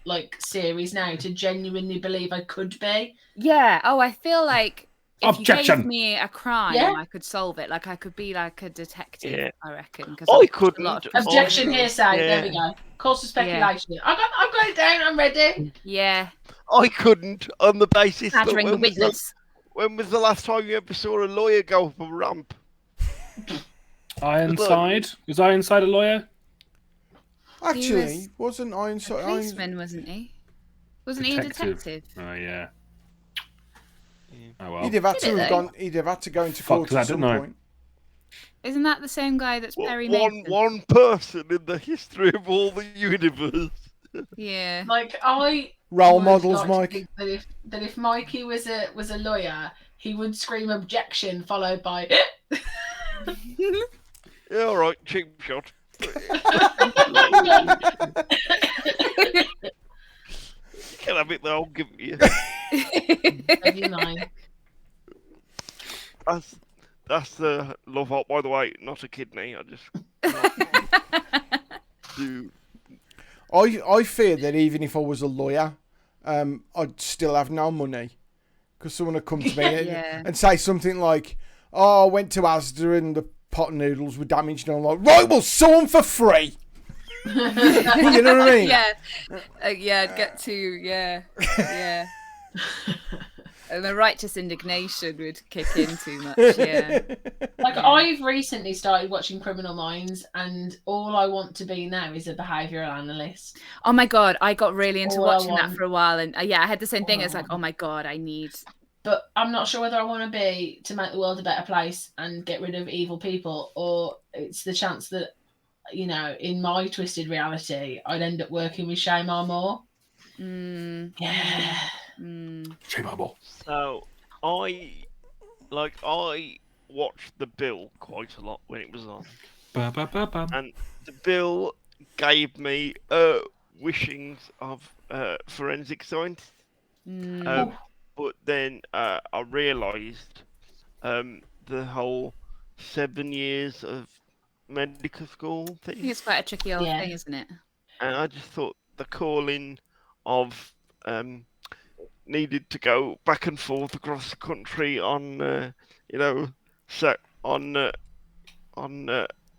like series now to genuinely believe I could be. yeah. Oh, I feel like if you gave Objection. me a crime, Yeah. I could solve it. Like I could be like a detective. Yeah. I reckon. Cause I I've watched a couldn't. lot of- Objection, Oh, hearsay. yeah. There we go. Cause for speculation. I've got it down. I'm ready. Yeah. I couldn't on the basis that Badgering the witness. when was the last time you ever saw a lawyer go up a ramp? Ironside? Was Ironside a lawyer? Actually, wasn't A Ironside... policeman, wasn't he? Wasn't he a detective? Oh, yeah. Oh, well. He'd have had Did it to have though? gone. He'd have had to go into Fuck, court 'cause I at some don't know. point. Isn't that the same guy that's Perry One Mason? one person in the history of all the universe. Yeah. Like I Role would models, like to Mike. think that if Mikey was a lawyer, he would scream objection followed by Yeah, all right, cheap shot. You can have it though. I'll give it you. Maybe mine. That's the love heart, by the way, not a kidney. I just do. I fear that even if I was a lawyer, I'd still have no money. Because someone would come to me Yeah. and say something like, "Oh, I went to Asda and the pot noodles were damaged." And I'm like, "Right, we'll sell them for free." You know what I mean? Yeah. Yeah, get to, yeah. Yeah. And the righteous indignation would kick in too much, yeah. Like I've recently started watching Criminal Minds, and all I want to be now is a behavioural analyst. Oh my god, I got really into All I watching that want- for a while, and yeah, I had the same thing. All I It's like, want. oh my god, I need. But I'm not sure whether I want to be to make the world a better place and get rid of evil people, or it's the chance that, you know, in my twisted reality, I'd end up working with Shay Moore. Mm, Yeah. mm. Shame on ball. So I watched The Bill quite a lot when it was on. Ba-ba-ba-bum. And the bill gave me wishings of forensic science. But then I realised the whole 7 years of medical school I think thing. it's quite a tricky old Yeah. thing, isn't it? And I just thought the calling of needed to go back and forth across the country on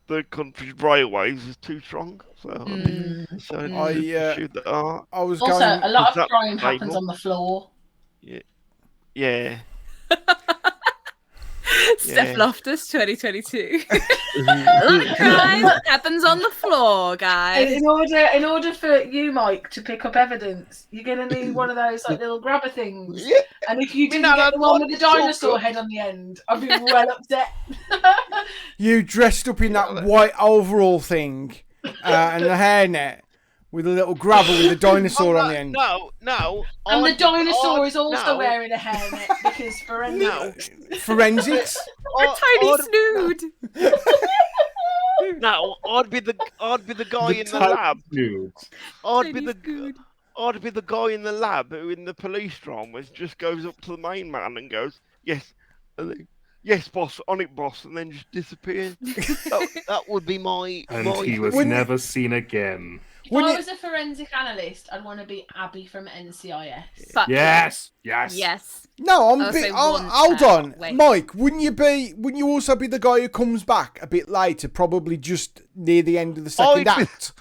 the country's railways was too strong. So I decided to shoot the art. I was Also, going. a lot Is of that crime happens label? on the floor. Yeah. Steph Yeah. Loftus, 2022. Crime happens on the floor, guys. In order for you, Mike, to pick up evidence, you're gonna need one of those like little grabber things. Yeah. And if you didn't know, get the one with the that's so dinosaur good. head on the end, I'd be well upset. You dressed up in that white overall thing and the hairnet with a little grabber with a dinosaur on the end. No. And the I'd- dinosaur I'd- is also no, wearing a hairnet because forensics. No. Forensics. Tiny snood. No, I'd be the guy in the type lab. nudes. I'd be Tiny the snood. I'd be the guy in the lab who, in the police dramas, just goes up to the main man and goes, "Yes," and then, "Yes, boss, on it, boss," and then just disappears. that would be my. And my he was Wouldn't- never seen again. If Wouldn't I it- was a forensic analyst, I'd want to be Abby from NCIS. Fuck Yes. Yes. No, I'm I'll a bit. say Oh, one hold term. on, Wait. Mike. Wouldn't you also be the guy who comes back a bit later, probably just near the end of the second I'd be- act,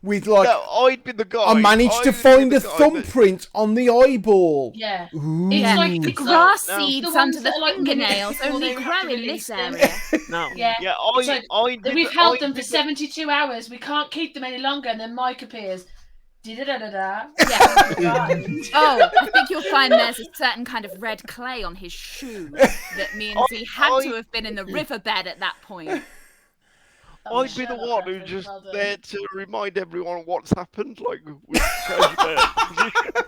with like, No, I'd be the guy. I managed to I'd be find the a guy that- thumbprint on the eyeball. Yeah. Ooh. It's like The it's grass no. seeds The under ones the that are like fingernails minutes only before they have to grow in release this them. area. No. Yeah. Yeah. It's like, I'd be We've the- held I'd them be for the- 72 hours. We can't keep them any longer. And then Mike appears. Da-da-da-da-da. Yeah. Oh, I think you'll find there's a certain kind of red clay on his shoe that means he had to have been in the riverbed at that point. Oh, I'd be the Sherlock one who reference, just well done. there to remind everyone what's happened, like with position.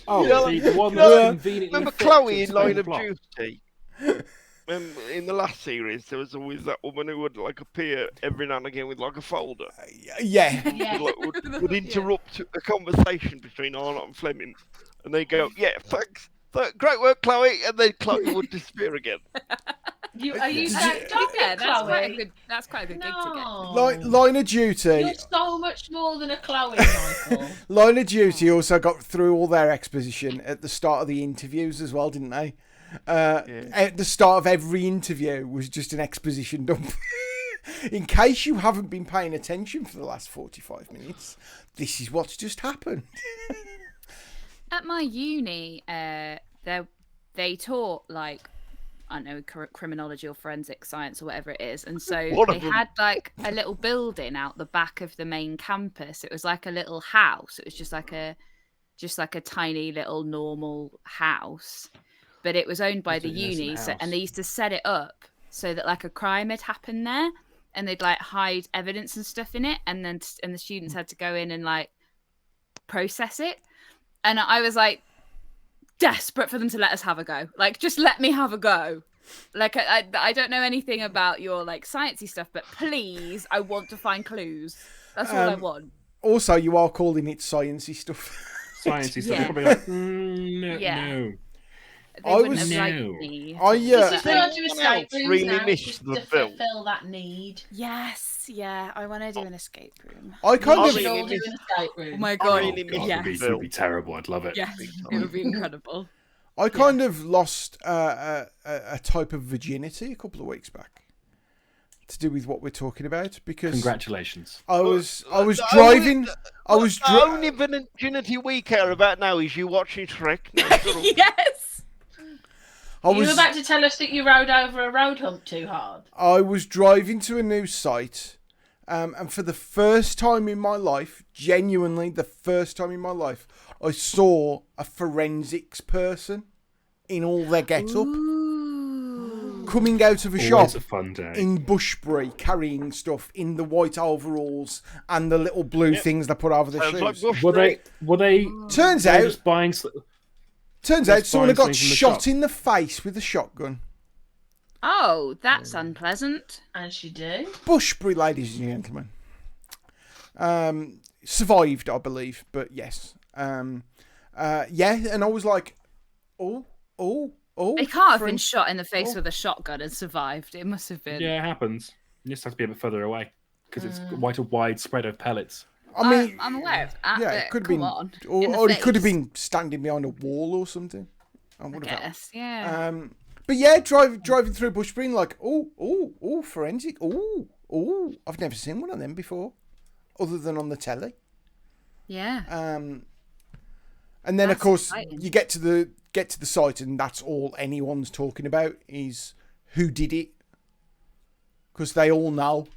Oh, Yeah, the one yeah. that's conveniently Remember fixed Chloe to in Line the of plot. Duty? In the last series, there was always that woman who would like appear every now and again with like a folder. Yeah. Yeah. Like, would interrupt a conversation between Arnott and Fleming, and they go, "Yeah, thanks, great work, Chloe," and then Chloe would disappear again. Are you saying, don't be Yeah, that's quite a Chloe? good. That's quite a good gig to get. No. Line of Duty. You're so much more than a Chloe, Michael. Line of Duty also got through all their exposition at the start of the interviews as well, didn't they? At the start of every interview was just an exposition dump. In case you haven't been paying attention for the last 45 minutes, this is what's just happened. At my uni, they taught like, I don't know, criminology or forensic science or whatever it is, and so One of they them. had like a little building out the back of the main campus. It was like a little house. It was just like a tiny little normal house, but it was owned by That's the an innocent uni. So, house. and they used to set it up so that like a crime had happened there, and they'd like hide evidence and stuff in it, and the students had to go in and like process it. And I was like desperate for them to let us have a go. Like, just let me have a go. Like, I don't know anything about your like sciencey stuff, but please, I want to find clues. That's all I want. Also, you are calling it sciencey stuff. Sciencey stuff. Yeah. Probably like, no, Yeah. no. They I wouldn't was- have liked No. me. This is Yeah. going to escape else rooms really now, missed just the to film. fulfill that need. Yes, yeah, I want to do an escape room. I kind We of should all do missed- an escape room. Oh my I god, really missed yes, the It film. would be terrible. I'd love it. yes, it would be incredible. I kind of lost a type of virginity a couple of weeks back to do with what we're talking about because Congratulations. I was the driving. I was The only virginity we care about now is you watching Shrek. No, shut up. Yes. I You were was about to tell us that you rode over a road hump too hard. I was driving to a new site, and for the first time in my life, genuinely the first time in my life, I saw a forensics person in all their get-up coming out of a shop Always a fun day. in Bushbury, carrying stuff in the white overalls and the little blue things they put over their Sounds like shoes. Bush Were they? Turns They were out, just buying. someone had buying got things from the shot shop. in the face with a shotgun. Oh, that's unpleasant. As you do. Bushbury, ladies and gentlemen. Survived, I believe, but yes. And I was like, oh. They can't have been friend. shot in the face with a shotgun and survived. It must have been. Yeah, it happens. You just have to be a bit further away because it's quite a wide spread of pellets. I mean, I'm aware of that. yeah, but it could have come been, on, in the or it could have face, been standing behind a wall or something. I I would have. guess, yeah. But yeah, driving through Bushbury, like, oh, forensic, oh, I've never seen one of them before, other than on the telly. Yeah. And then of That's course exciting. you get to the site, and that's all anyone's talking about is who did it, because they all know.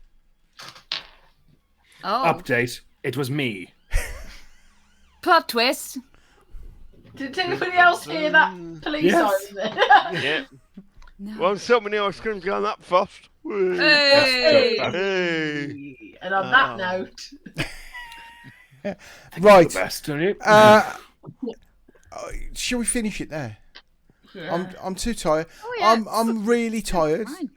Oh, Update. It was me. plot twist. Did anybody else hear that police Yes. siren? Yeah. No. Well, so many ice creams going that fast. Hey! Hey. And on that note, Right. The best, don't you? Shall we finish it there? yeah. I'm too tired. Oh, yeah, I'm really tired. Fine.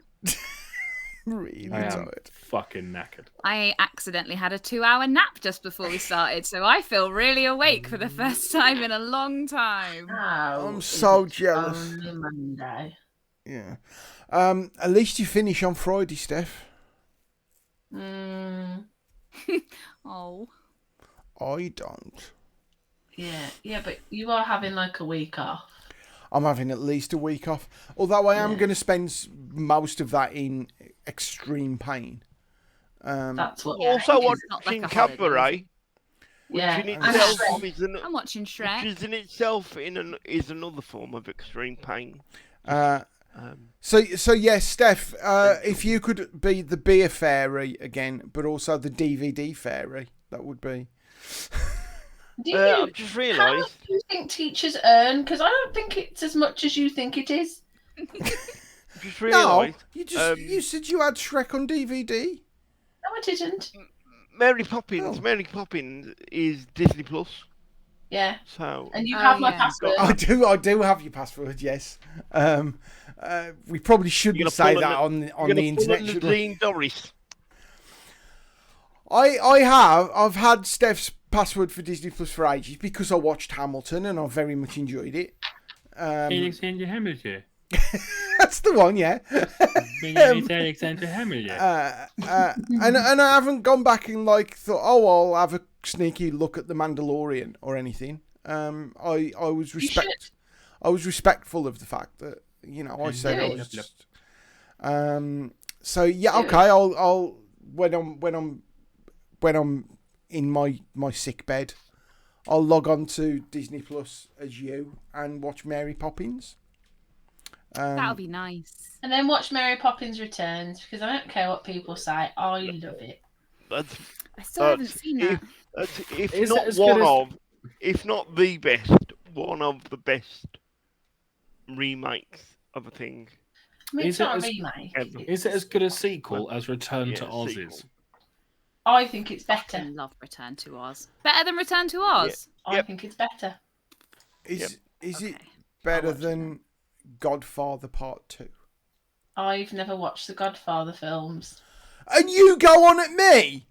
Really I am tired. fucking knackered. I accidentally had a 2-hour nap just before we started, so I feel really awake for the first time in a long time. I'm so jealous. Only Monday. Yeah. At least you finish on Friday, Steph. Mm, Oh. I don't. yeah, but you are having like a week off. I'm having at least a week off. Although I am Yeah. going to spend most of that in extreme pain. That's what. Yeah. Also it's not watching like a holiday, Cabaret, which Yeah, in and itself Shrek. is an, I'm watching which Shrek. is in itself is another form of extreme pain. So yes, Steph, if you could be the beer fairy again, but also the DVD fairy, that would be. Do you, I've just how realised. much do you think teachers earn? Because I don't think it's as much as you think it is. Just No, realised. you said you had Shrek on DVD. No, I didn't. Mary Poppins. Oh. Mary Poppins is Disney Plus. Yeah, So and you Oh, have my yeah. password. I do have your password. Yes. We probably shouldn't gonna say pull that an- on you're the gonna pull internet. an Should we? Nadine Dorris. I've had Steph's password for Disney Plus for ages because I watched Hamilton and I very much enjoyed it. Alexander Hamilton. That's the one, yeah. Alexander Hamilton. And I haven't gone back and like thought, oh, I'll have a sneaky look at the Mandalorian or anything. I was respectful of the fact that I said I was just. So yeah, okay. I'll when I'm in my sick bed, I'll log on to Disney Plus as you and watch Mary Poppins. That'll be nice. And then watch Mary Poppins Returns because I don't care what people say. I love it. That's, I still haven't seen that. if Is it not as one good as- of, if not the best, one of the best remakes of a thing. I mean, Is it's it not a as- remake. Ever. Is it as good a sequel as Return to Yeah, Oz sequel. is? I think it's I better. love Return to Oz. Better than Return to Oz? I Yep. think it's better. Is it Okay. better watch it than Godfather Part 2? I've never watched the Godfather films. And you go on at me?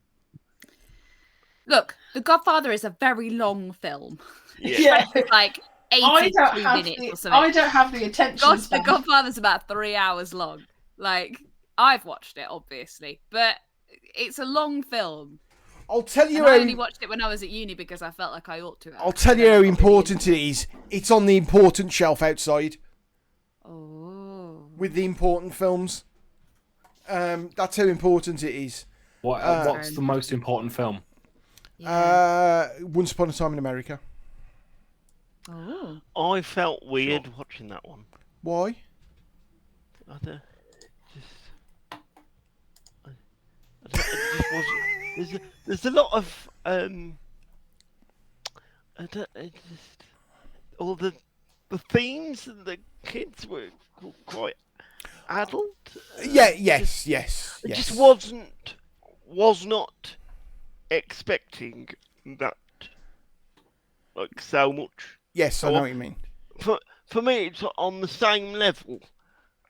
Look, The Godfather is a very long film. Yeah. It's like I 82 don't have minutes or the, something. I don't have the attention The span. Godfather's about 3 hours long. Like, I've watched it, obviously, but it's a long film. I'll tell you And I how. only watched it when I was at uni because I felt like I ought to have. I'll tell you how important it is. It's on the important shelf outside Oh. with the important films. That's how important it is. What's the most important film? Yeah. Once Upon a Time in America. Oh. I felt weird watching that one. Why? I don't, I just wasn't. There's a lot of I just all the themes and the kids were quite adult. Yeah. Yes. I Yes. just was not expecting that like so much. Yes, I know what you mean. For me, it's on the same level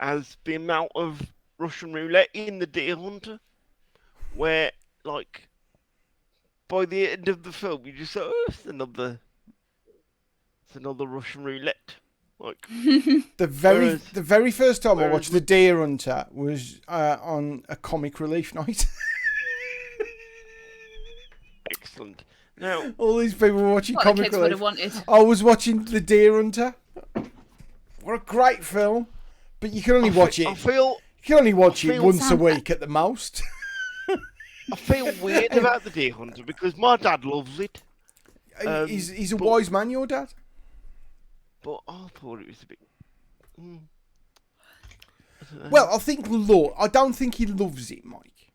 as the amount of Russian roulette in the Deer Hunter, where like by the end of the film you just say, oh, it's another Russian roulette. Like The very Whereas- the very first time I whereas- watched The Deer Hunter was on a comic relief night. excellent. Now All these people were watching What the comic kids would relief. have wanted. I was watching The Deer Hunter. What a great film! But you can only watch it. I feel You can only watch it feel once a sound- week at the most. I feel weird about the Deer Hunter because my dad loves it, He's a but- wise man, your dad. but I thought it was a bit. Well, I don't think he loves it, Mike.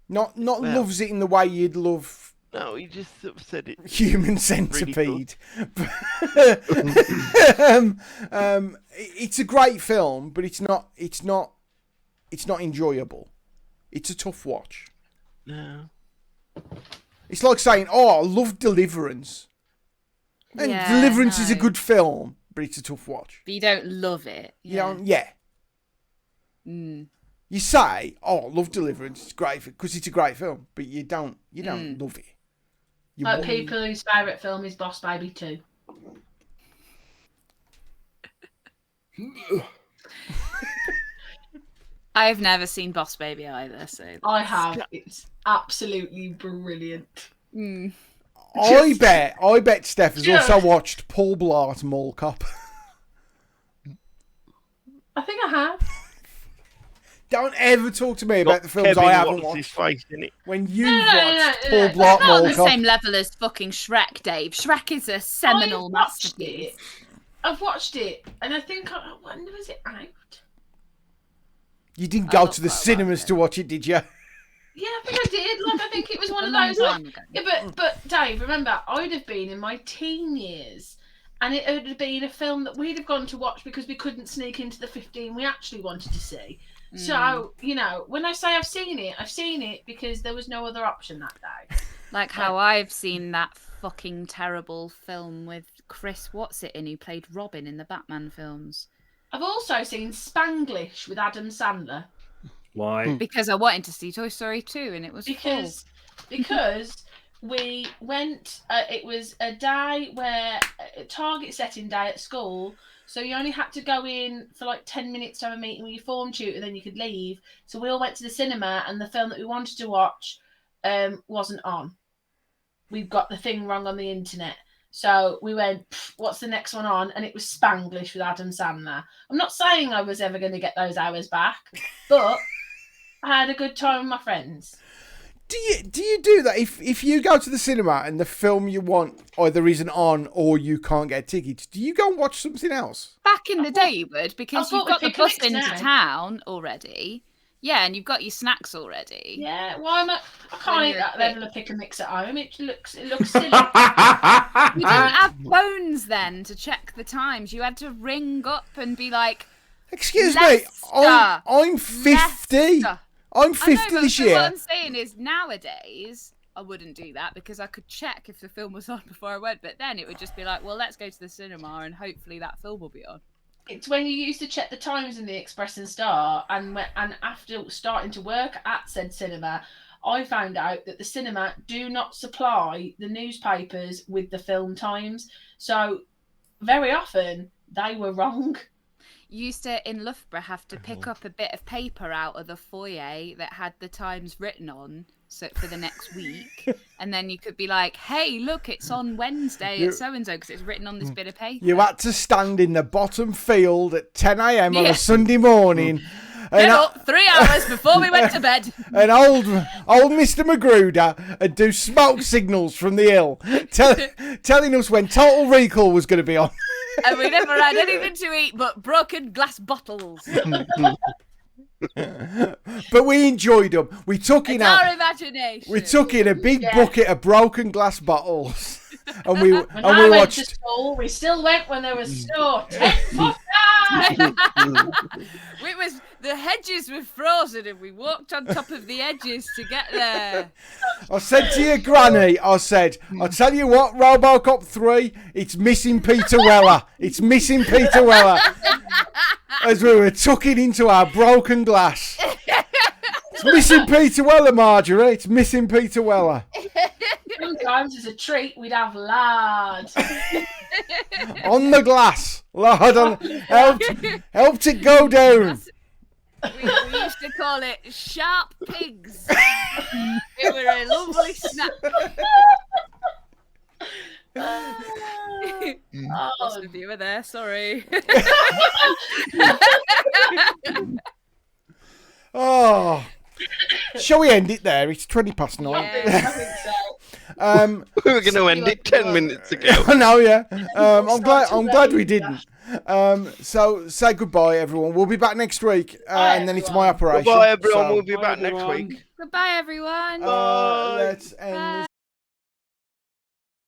Not Well- loves it in the way you'd love No, he just sort of said it. Human Centipede. It's a great film, but it's not enjoyable. It's a tough watch. No. It's like saying, "Oh, I love Deliverance," and Yeah, Deliverance is a no. good film, but it's a tough watch. But you don't love it. Yeah. Mm. You say, "Oh, I love Deliverance. It's great because it's a great film," but you don't love it. You Like want- people whose favourite film is Boss Baby 2. I've never seen Boss Baby either, so. I have. It's absolutely brilliant. Mm. I bet Steph has Just- also watched Paul Blart Mall Cop. I think I have. Don't ever talk to me about the films Kevin, I haven't what's his watched. face in it? When you No, watched no, Paul no, Blart It's not on Mall the Cop, same level as fucking Shrek, Dave. Shrek is a seminal I've watched masterpiece. it. I've watched it, and I think when was it out? you didn't I go love to the that about cinemas it. to watch it, did you? Yeah, I think I did. Like, I think it was one A of long those. time Like, ago. yeah, but Dave, remember, I'd have been in my teen years, and it would have been a film that we'd have gone to watch because we couldn't sneak into the 15 we actually wanted to see. Mm. So, you know, when I say I've seen it because there was no other option that day. Like how I've seen that fucking terrible film with Chris What's-it in, who played Robin in the Batman films. I've also seen Spanglish with Adam Sandler. Why? Because I wanted to see Toy Story 2 and it was because we went it was a day where a target setting day at school, so you only had to go in for like 10 minutes to have a meeting with your form tutor, then you could leave. So we all went to the cinema, and the film that we wanted to watch wasn't on. We've got the thing wrong on the internet. So we went, what's the next one on? And it was Spanglish with Adam Sandler. I'm not saying I was ever going to get those hours back, but I had a good time with my friends. Do you do that if you go to the cinema and the film you want either isn't on or you can't get tickets? Do you go and watch something else? Back in the day, you would, because I you've thought got the we'd bus pick a into mix now. town already. Yeah, and you've got your snacks already. Yeah, why am I can't When eat you're that a level kid. of pick and mix at home. It looks silly. You didn't have phones then to check the times. You had to ring up and be like, Excuse me, Leicester. I'm 50. Leicester. I'm I 50 know, this but what year. I'm saying is nowadays I wouldn't do that because I could check if the film was on before I went. But then it would just be like, well, let's go to the cinema and hopefully that film will be on. It's when you used to check the times in the Express and Star, and after starting to work at said cinema, I found out that the cinema do not supply the newspapers with the film times. So very often they were wrong. You used to in Loughborough have to pick up a bit of paper out of the foyer that had the times written on, so for the next week, and then you could be like, "Hey, look, it's on Wednesday at so and so because it's written on this bit of paper." You had to stand in the bottom field at 10 a.m. on Yeah. a Sunday morning. Get And, up 3 hours before we went to bed. and old Mr. Magruder and do smoke signals from the hill, telling us when Total Recall was going to be on. And we never had anything to eat but broken glass bottles. But we enjoyed them. We took in It's our imagination. we took in a big Yeah. bucket of broken glass bottles, and we When I went watched. to school, we still went when there was snow. 10 foot high! It was The hedges were frozen and we walked on top of the edges to get there. I said to your granny, I tell you what, Robocop 3, it's missing Peter Weller. It's missing Peter Weller. As we were tucking into our broken glass. It's missing Peter Weller, Marjorie. It's missing Peter Weller. Sometimes as a treat, we'd have lard. On the glass. Lord, helped it go down. We used to call it sharp pigs. It were a lovely snack. Lost a viewer there, sorry. Oh. Shall we end it there? It's 20 past 9. I think so. We were going to end it 10 minutes ago. I know, yeah. I'm glad we didn't. So say goodbye, everyone. We'll be back next week, and then it's my operation. Goodbye, everyone. So, We'll be back next week. Goodbye, everyone. let's end.